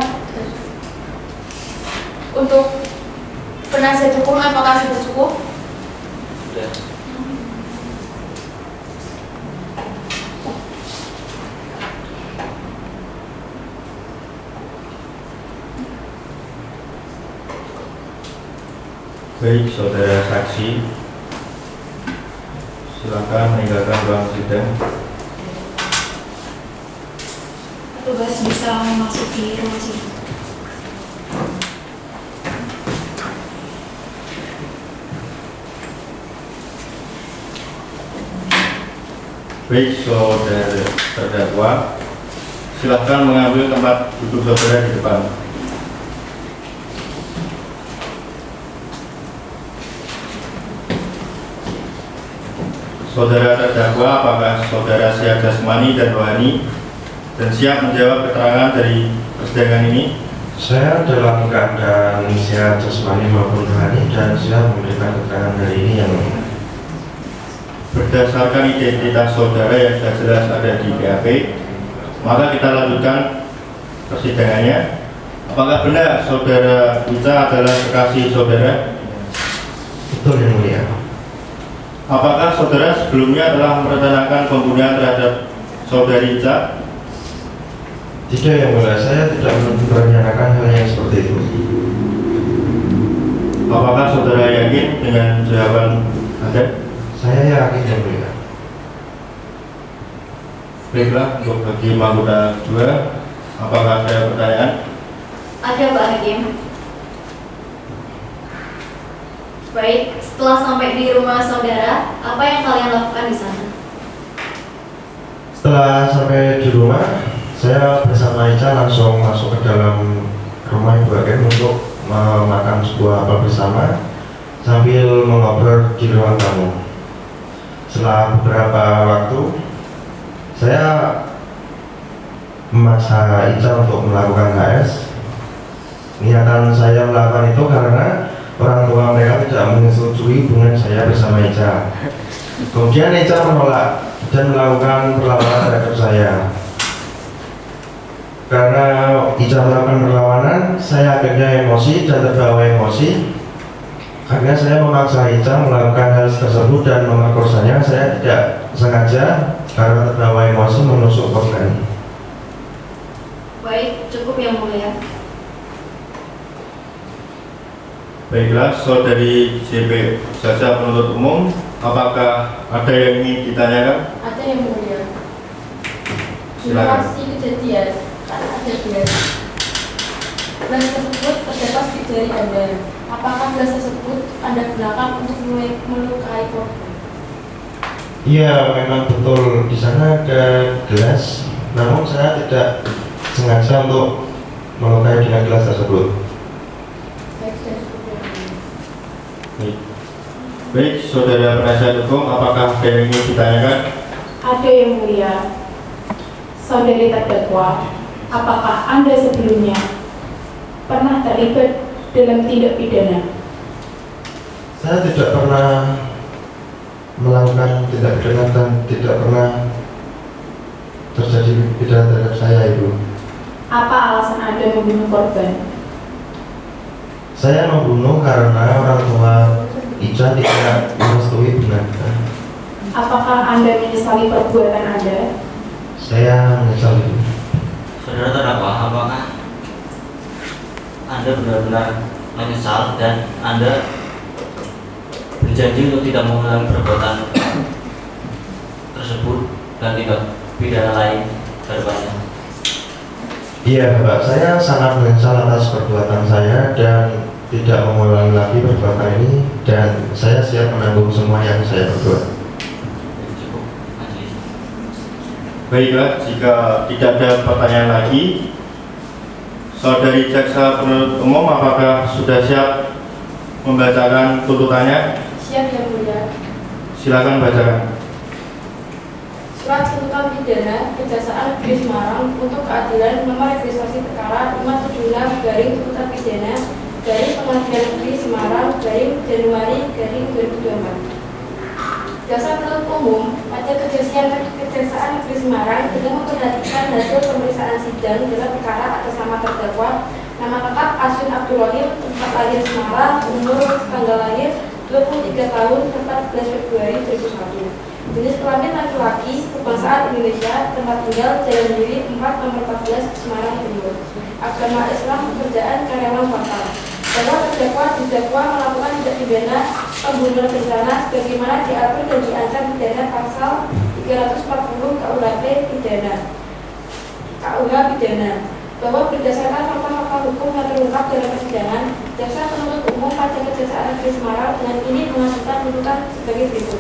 Untuk penasihat hukum, apakah sudah cukup? Sudah. Baik, saudara saksi, silakan meninggalkan ruang sidang. Petugas bisa memasuki ruang sidang. Baik, saudara terdakwa, silakan mengambil tempat duduk saudara di depan. Saudara terdakwa, apakah saudara siap jasmani dan rohani dan siap menjawab keterangan dari persidangan ini? Saya dalam keadaan siap jasmani maupun rohani dan siap memberikan keterangan dari ini yang berdasarkan identitas saudara yang sudah jelas ada di BAP, maka kita lanjutkan persidangannya. Apakah benar saudara Ica adalah kekasih saudara? betul yang mulia. Apakah saudara sebelumnya telah merencanakan pembunuhan terhadap saudari Ica? Tidak yang mulia, saya tidak merencanakan hal yang seperti itu. Apakah saudara yakin dengan jawaban Anda? Saya yakin yang mulia. Baiklah, untuk hakim anggota 2, apakah ada pertanyaan? Ada, Pak Hakim. Baik, setelah sampai di rumah saudara, apa yang kalian lakukan di sana? Setelah sampai di rumah, saya bersama Ica langsung masuk ke dalam rumah Ibu Hakim untuk memakan sebuah apel bersama sambil mengobrol di ruang tamu. Setelah beberapa waktu, saya memaksa Ica untuk melakukan HS. Niatan saya melakukan itu karena orang tua mereka tidak menyetujui hubungan saya bersama Ica. Kemudian Ica menolak dan melakukan perlawanan terhadap saya. Karena Ica melakukan perlawanan, saya akhirnya emosi dan terbawa emosi. Akhirnya saya memaksa Ica melakukan hal tersebut dan memerkosanya. Saya tidak sengaja karena terbawa emosi menusuk korban. Baik, cukup yang mulia. Baiklah, saudari JP Jaksa Penuntut Umum, apakah ada yang ingin ditanyakan? Ada yang mulia. Silakan. Lokasi kejadian kan ada gelas. Gelas tersebut terdapat di jari Anda. Apakah gelas tersebut Anda gunakan untuk melukai korban? Iya, memang betul di sana ada gelas, namun saya tidak sengaja untuk melukai dengan gelas tersebut. Baik, saudara penasihat hukum, apakah ada yang ingin ditanyakan? Ada yang mulia. Saudari terdakwa, apakah Anda sebelumnya pernah terlibat dalam tindak pidana? Saya tidak pernah melakukan tindak pidana dan tidak pernah terjadi pidana terhadap saya, Ibu. Apa alasan Anda membunuh korban? Saya membunuh karena orang tua Ica tidak merestui benarkah. Apakah Anda menyesali perbuatan Anda? Saya menyesal, Ibu. Saudara terdakwa, apakah Anda benar-benar menyesal dan Anda berjanji untuk tidak mengulangi perbuatan tersebut dan tidak pidana lain ke depannya? Iya, Pak. Saya sangat menyesal atas perbuatan saya dan tidak mengulangi lagi perbuatan ini, dan saya siap menanggung semua yang saya perbuat. Cukup, majelis. Baiklah, jika tidak ada pertanyaan lagi, saudari Jaksa Penuntut Umum, apakah sudah siap membacakan tuntutannya? Siap yang mulia. Silakan bacakan. Surat tuntutan pidana Kejaksaan Negeri Semarang untuk keadilan nomor registrasi perkara 576/tuntutan pidana dari Pengadilan Negeri Semarang Januari 2024. Jaksa penuntut umum pada Kejaksaan Negeri Semarang dengan memperhatikan hasil pemeriksaan sidang dalam perkara atas nama terdakwa, nama lengkap Asyun Abdul Wahid, tempat lahir Semarang, umur tanggal lahir 23 tahun 14 Februari 2001. Jenis kelamin laki-laki, kebangsaan Indonesia, tempat tinggal Jalan Diri 4 nomor 14 Semarang Timur. Agama Islam, pekerjaan karyawan swasta. Bahwa terdakwa didakwa melakukan tindak pidana pembunuhan berencana sebagaimana diatur dan diancam pidana pasal 340 KUH pidana. Bahwa berdasarkan fakta-fakta hukum yang terungkap dalam persidangan, Jaksa Penuntut Umum pada Kejaksaan Negeri Semarang dengan ini mengajukan tuntutan sebagai berikut.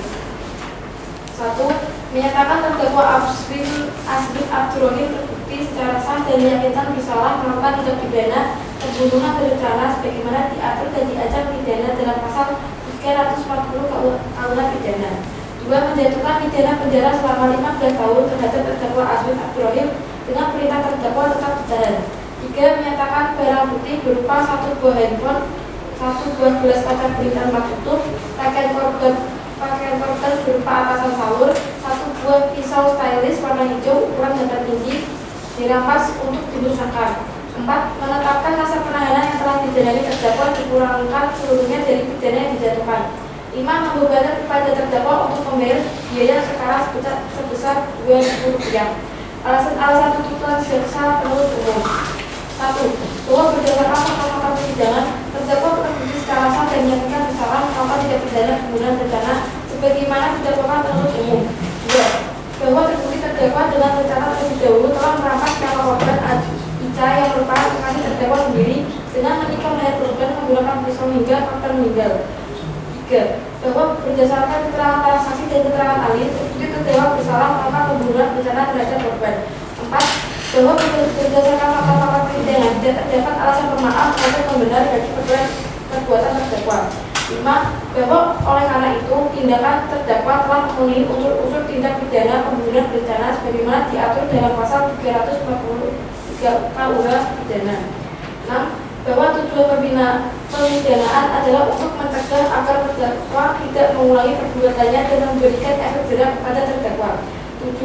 1. Menyatakan terdakwa Asyun Abdul Wahid terbukti secara sah dan meyakinkan bersalah melakukan tindak pidana pembunuhan berencana sebagaimana diatur dan diancam pidana dalam pasal 340 KUH pidana. 2. Menjatuhkan pidana penjara selama 15 tahun terhadap terdakwa Asyun Abdul Wahid dengan perintah terdakwa tetap ditahan. 3. Menyatakan barang bukti berupa 1 buah handphone, 1 buah gelas kaca berikan tertutup, pakaian korban berupa atasan sahur, 1 buah pisau stylish warna hijau ukuran 8 inci dirampas untuk dimusnahkan. 4. Menetapkan masa penahanan yang telah dijalani terdakwa dikurangkan seluruhnya dari pidana yang dijatuhkan. 5. Membebankan kepada terdakwa untuk membayar biaya perkara sebesar Rp2.000. Alasan tuntutan jaksa penuntut umum. 1. Bahwa berdasarkan fakta-fakta persidangan, terdakwa terbukti secara sah dan meyakinkan bersalah melakukan tindak pidana pembunuhan berencana sebagaimana didakwakan penuntut umum. 2. Bahwa terbukti terdakwa dengan rencana terlebih dahulu telah merampas nyawa korban Ica yang merupakan kekasih terdakwa sendiri dengan menikam leher korban menggunakan pisau hingga korban meninggal. 3. Bahwa berdasarkan keterangan para saksi dan keterangan ahli, terbukti terdakwa bersalah melakukan pembunuhan berencana terhadap korban. 4. Bahwa berdasarkan fakta-fakta persidangan tidak terdapat alasan pemaaf atau pembenar bagi perbuatan terdakwa. 5. Bahwa oleh karena itu tindakan terdakwa telah memenuhi unsur-unsur tindak pidana pembunuhan berencana sebagaimana diatur dalam pasal 343 KUH pidana. 6. Bahwa tujuan pemidanaan adalah untuk mencegah agar terdakwa tidak mengulangi perbuatannya dan memberikan efek jerah kepada terdakwa. 7.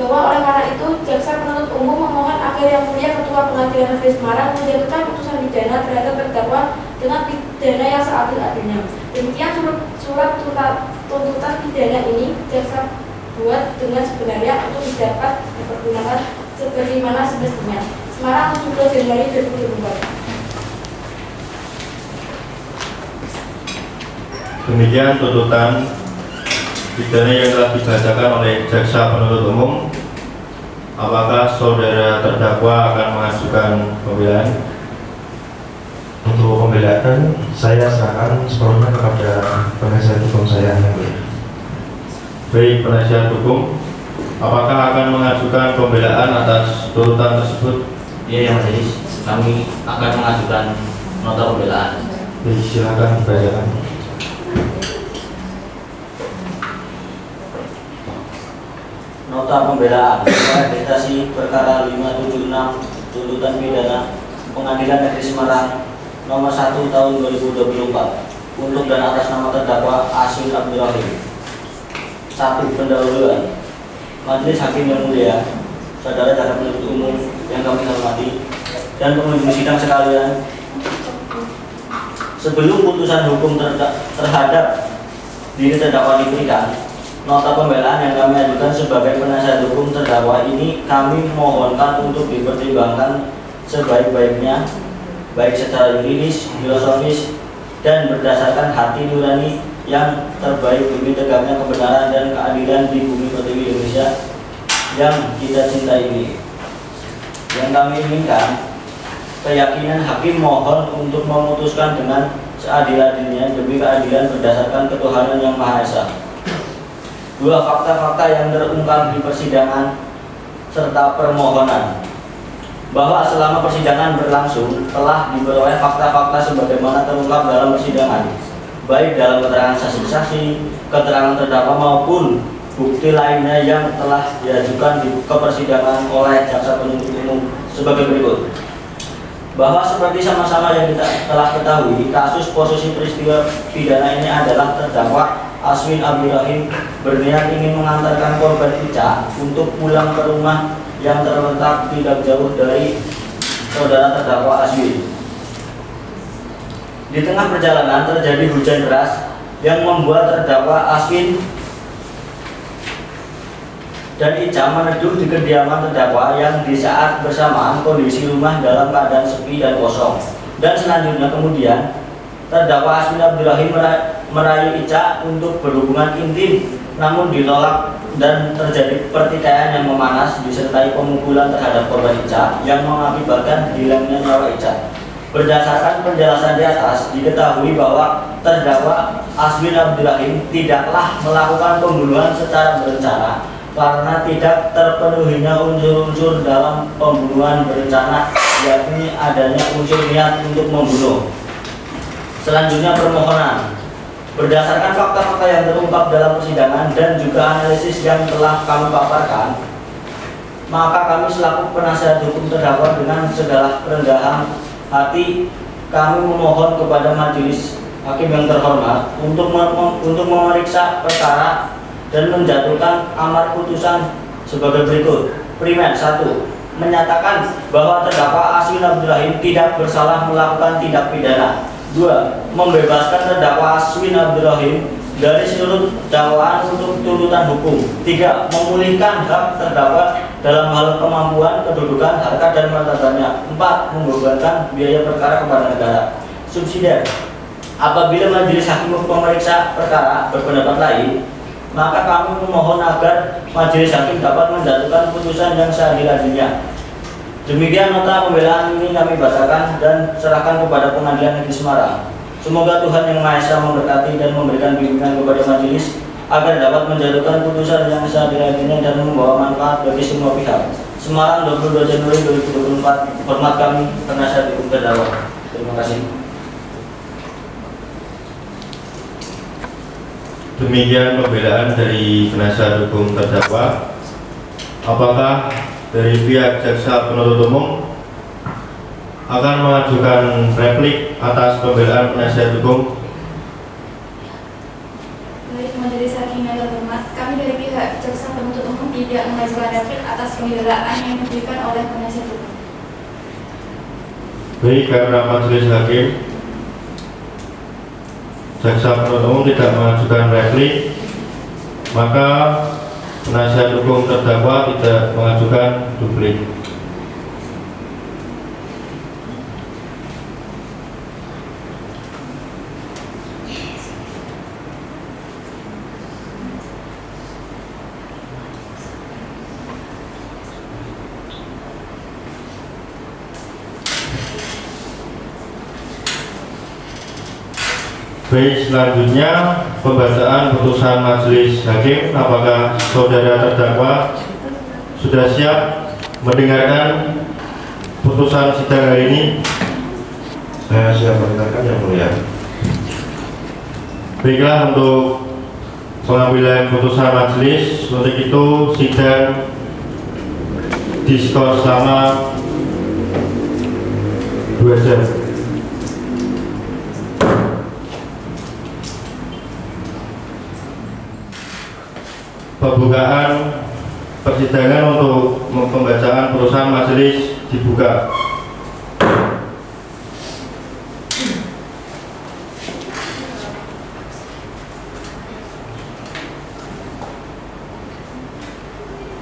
Bahwa oleh karena itu jaksa penuntut umum memohon agar Yang Mulia Ketua Pengadilan Negeri Semarang menjatuhkan putusan pidana terhadap terdakwa dengan pidana yang seadil-adilnya. Demikian surat tuntutan pidana ini jaksa buat dengan sebenarnya untuk dapat dipergunakan sebagaimana semestinya. Semarang 17 Januari 2024. Demikian tuntutan pidana yang telah dibacakan oleh jaksa penuntut umum. Apakah saudara terdakwa akan mengajukan pembelaan? Untuk pembelaan, saya serahkan sepenuhnya kepada penasihat hukum saya yang mulia. Baik, penasihat hukum, apakah akan mengajukan pembelaan atas tuntutan tersebut? Ya, yang majelis, kami akan mengajukan nota pembelaan. Baik, silakan dibacakan. Nota pembelaan klarifikasi perkara 576 tuntutan pidana Pengadilan Negeri Semarang nomor 1 tahun 2024 untuk dan atas nama terdakwa Aswin Abdurrahim. 1. Pendahuluan. Majelis Hakim yang mulia, saudara jaksa penuntut umum yang kami hormati dan pengunjung sidang sekalian, sebelum putusan hukum terhadap diri terdakwa diberikan, nota pembelaan yang kami ajukan sebagai penasihat hukum terdakwa ini kami mohonkan untuk dipertimbangkan sebaik-baiknya, baik secara yuridis, filosofis, dan berdasarkan hati nurani yang terbaik demi tegaknya kebenaran dan keadilan di bumi pertiwi Indonesia yang kita cintai ini. Yang kami inginkan, keyakinan hakim mohon untuk memutuskan dengan seadil-adilnya demi keadilan berdasarkan ketuhanan yang Maha Esa. 2. Fakta-fakta yang terungkap di persidangan serta permohonan bahwa selama persidangan berlangsung telah diperoleh fakta-fakta sebagaimana terungkap dalam persidangan, baik dalam keterangan saksi-saksi, keterangan terdakwa maupun bukti lainnya yang telah diajukan ke persidangan oleh jaksa penuntut umum sebagai berikut. Bahwa seperti sama-sama yang kita telah ketahui, kasus posisi peristiwa pidana ini adalah terdakwa Aswin Abdurrahim berniat ingin mengantarkan korban Ica untuk pulang ke rumah yang terletak tidak jauh dari saudara terdakwa Aswin. Di tengah perjalanan terjadi hujan deras yang membuat terdakwa Aswin dan Ica meneduh di kediaman terdakwa yang di saat bersamaan kondisi rumah dalam keadaan sepi dan kosong. Dan selanjutnya kemudian terdakwa Aswin Abdurrahim merayu Ica untuk berhubungan intim, namun ditolak dan terjadi pertikaian yang memanas disertai pemukulan terhadap korban Ica yang mengakibatkan hilangnya nyawa Ica. Berdasarkan penjelasan di atas, diketahui bahwa terdakwa Aswin Abdurrahim tidaklah melakukan pembunuhan secara berencana karena tidak terpenuhinya unsur-unsur dalam pembunuhan berencana, yakni adanya unsur niat untuk membunuh. Selanjutnya permohonan. Berdasarkan fakta-fakta yang terungkap dalam persidangan dan juga analisis yang telah kami paparkan, maka kami selaku penasihat hukum terdakwa dengan segala kerendahan hati kami memohon kepada majelis hakim yang terhormat untuk memeriksa perkara dan menjatuhkan amar putusan sebagai berikut. Primer, 1. Menyatakan bahwa terdakwa Aswin Abdurrahim tidak bersalah melakukan tindak pidana. 2. Membebaskan terdakwa Aswin Abdurrahim dari seluruh dakwaan untuk tuntutan hukum. 3. Memulihkan hak terdakwa dalam hal kemampuan, kedudukan, harkat, dan martabatnya. 4. Membebankan biaya perkara kepada negara. Subsidiar. Apabila majelis hakim pemeriksa perkara berpendapat lain, maka kami memohon agar majelis hakim dapat menjatuhkan putusan yang seadil-adilnya. Demikian nota pembelaan ini kami bacakan dan serahkan kepada Pengadilan Negeri Semarang. Semoga Tuhan Yang Maha Esa memberkati dan memberikan bimbingan kepada majelis agar dapat menjatuhkan putusan yang seadil-adilnya dan membawa manfaat bagi semua pihak. Semarang 22 Januari 2024. Hormat kami, penasihat hukum terdakwa. Terima kasih. Demikian pembelaan dari penasihat hukum terdakwa. Apakah dari pihak jaksa penuntut umum akan mengajukan replik atas pembelaan penasihat hukum? Baik, majelis hakim yang terhormat, kami dari pihak jaksa penuntut umum tidak mengajukan replik atas pembelaan yang diberikan oleh penasihat hukum. Baik, karena majelis hakim jaksa penuntut umum tidak mengajukan replik, maka penasihat hukum terdakwa tidak mengajukan duplik. Baik, selanjutnya pembacaan putusan majelis hakim. Apakah saudara terdakwa sudah siap mendengarkan putusan sidang hari ini? Saya siap mendengarkan yang mulia. Baiklah, untuk pengambilan putusan majelis, untuk itu sidang diskors selama 2 jam. Pembukaan persidangan untuk pembacaan putusan majelis dibuka.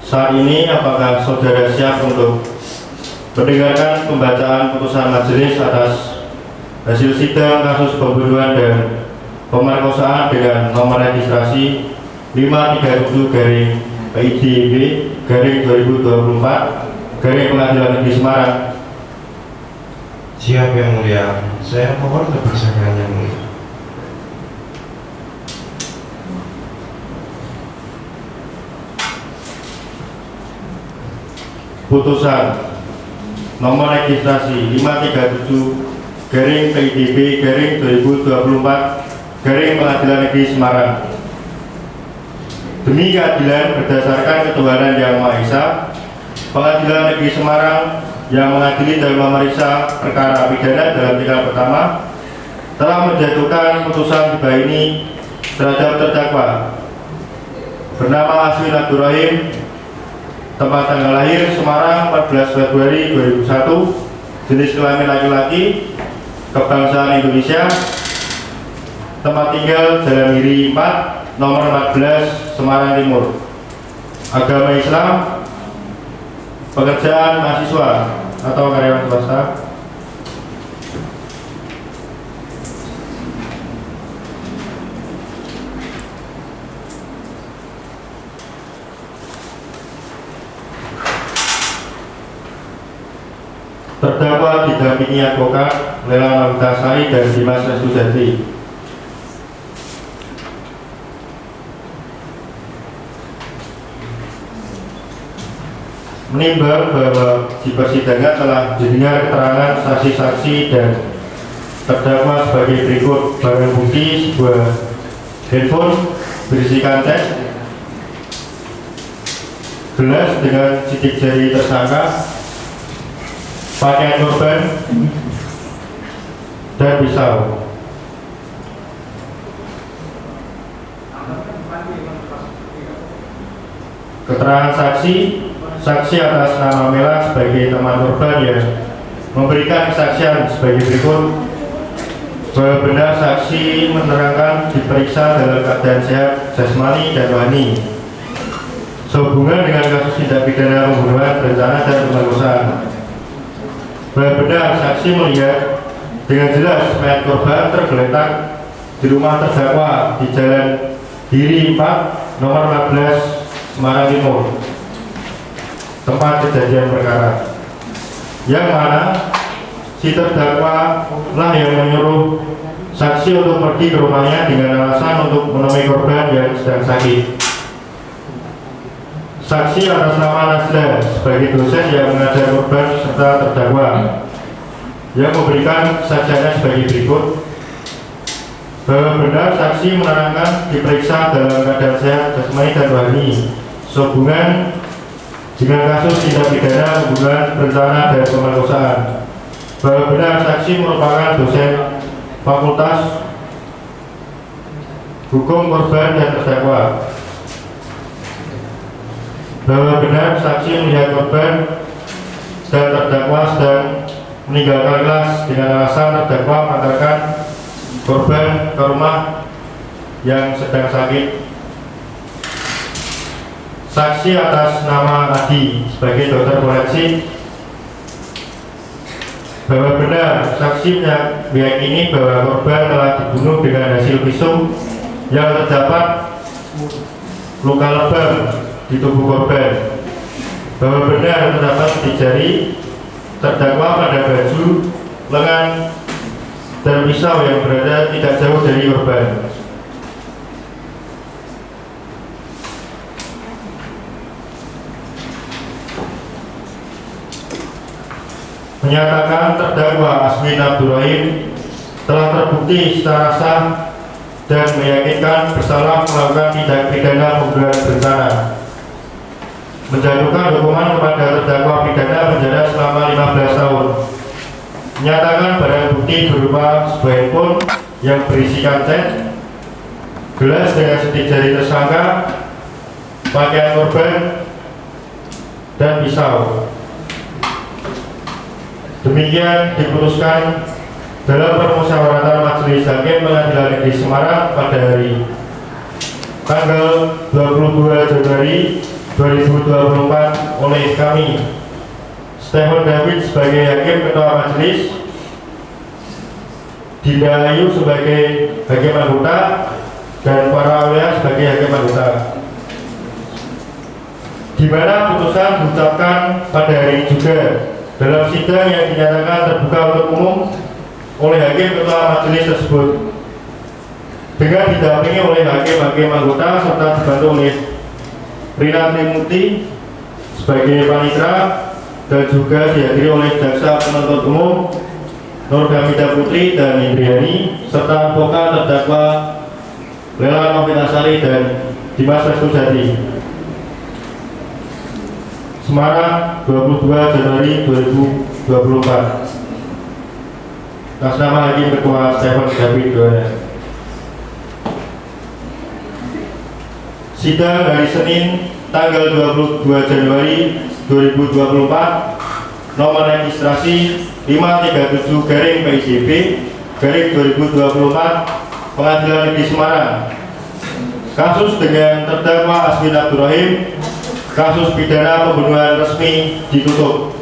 Saat ini apakah saudara siap untuk mendengarkan pembacaan putusan majelis atas hasil sidang kasus pembunuhan dan pemerkosaan dengan nomor registrasi 537/PIDB/2024 Pengadilan Negeri Semarang? Siap yang mulia. Saya mohon kepercayaan yang mulia. Putusan nomor registrasi 537/PIDB/2024 Pengadilan Negeri Semarang. Demi keadilan berdasarkan ketuhanan yang Maha Esa, Pengadilan Negeri Semarang yang mengadili dan memeriksa perkara pidana dalam tingkat pertama telah menjatuhkan putusan tiba ini terhadap terdakwa bernama Aswin Abdurrahim, tempat tanggal lahir Semarang 14 Februari 2001, jenis kelamin laki-laki, kebangsaan Indonesia, tempat tinggal Jalan Giri 4, nomor 14, Semarang Timur, agama Islam, pekerjaan mahasiswa atau karyawan swasta, terdakwa didampingi advokat Lelang Nurtasari dan Dimas Restusati. Menimbang bahwa di persidangan telah didengar keterangan saksi-saksi dan terdakwa sebagai berikut: barang bukti sebuah handphone berisikan teks, gelas dengan sidik jari tersangka, pakaian korban, dan pisau. Keterangan saksi atas nama Mela sebagai teman korban yang memberikan kesaksian sebagai berikut: bahwa benar saksi menerangkan diperiksa dalam keadaan sehat jasmani dan rohani sehubungan dengan kasus tindak pidana pembunuhan berencana dan pemerkosaan. Bahwa benar saksi melihat dengan jelas mayat korban tergeletak di rumah terdakwa di Jalan Giri 4, nomor 14, Semarang Timur, tempat kejadian perkara, yang mana si terdakwa lah yang menyuruh saksi untuk pergi ke rumahnya dengan alasan untuk menemui korban yang sedang sakit. Saksi atas nama Nasda sebagai dosen yang mengajar korban serta terdakwa yang memberikan kesaksiannya sebagai berikut: bahwa benar saksi menerangkan diperiksa dalam keadaan sehat jasmani dan rohani sehubungan dengan kasus tindak pidana pembunuhan berencana dan pemerkosaan. Bahwa benar saksi merupakan dosen Fakultas Hukum korban dan terdakwa. Bahwa benar saksi melihat korban dan terdakwa sedang meninggalkan kelas dengan alasan terdakwa mengatakan korban ke rumah yang sedang sakit. Saksi atas nama Adi sebagai dokter forensik bahwa benar saksi meyakini bahwa korban telah dibunuh dengan hasil visum yang terdapat luka lebam di tubuh korban, bahwa benar terdapat sidik jari terdakwa pada baju, lengan, dan pisau yang berada tidak jauh dari korban. Menyatakan terdakwa Aswin Abdurrahim telah terbukti secara sah dan meyakinkan bersalah melakukan tindak pidana pembunuhan berencana, menjatuhkan hukuman kepada terdakwa pidana penjara selama 15 tahun. Menyatakan barang bukti berupa sebuah handphone yang berisikan chat, gelas dengan sidik jari tersangka, pakaian korban, dan pisau. Demikian diputuskan dalam permusyawaratan Majelis Hakim Pengadilan Negeri Semarang pada hari tanggal 22 Januari 2024 oleh kami, Stephen David sebagai Hakim Ketua Majelis, Dinda Ayu sebagai Hakim Anggota, dan para awliya sebagai Hakim Anggota. Di mana putusan diucapkan pada hari ini juga dalam sidang yang dinyatakan terbuka untuk umum oleh Hakim Ketua Majelis tersebut, dengan didampingi oleh hakim-hakim anggota serta dibantu oleh Rina Trimurti sebagai panitera, dan juga dihadiri oleh jaksa penuntut umum Nur Hamida Putri dan Indriani, serta advokat terdakwa Lela Novitasari dan Dimas Restujati. Semarang, 22 Januari 2024. Atas nama Hakim Ketua Stephen David Doana. Sidang hari Senin tanggal 22 Januari 2024, nomor registrasi 537-PIJB-2024, Pengadilan Negeri Semarang. Kasus dengan terdakwa Aswin Abdurrahim, kasus pidana pembunuhan resmi ditutup.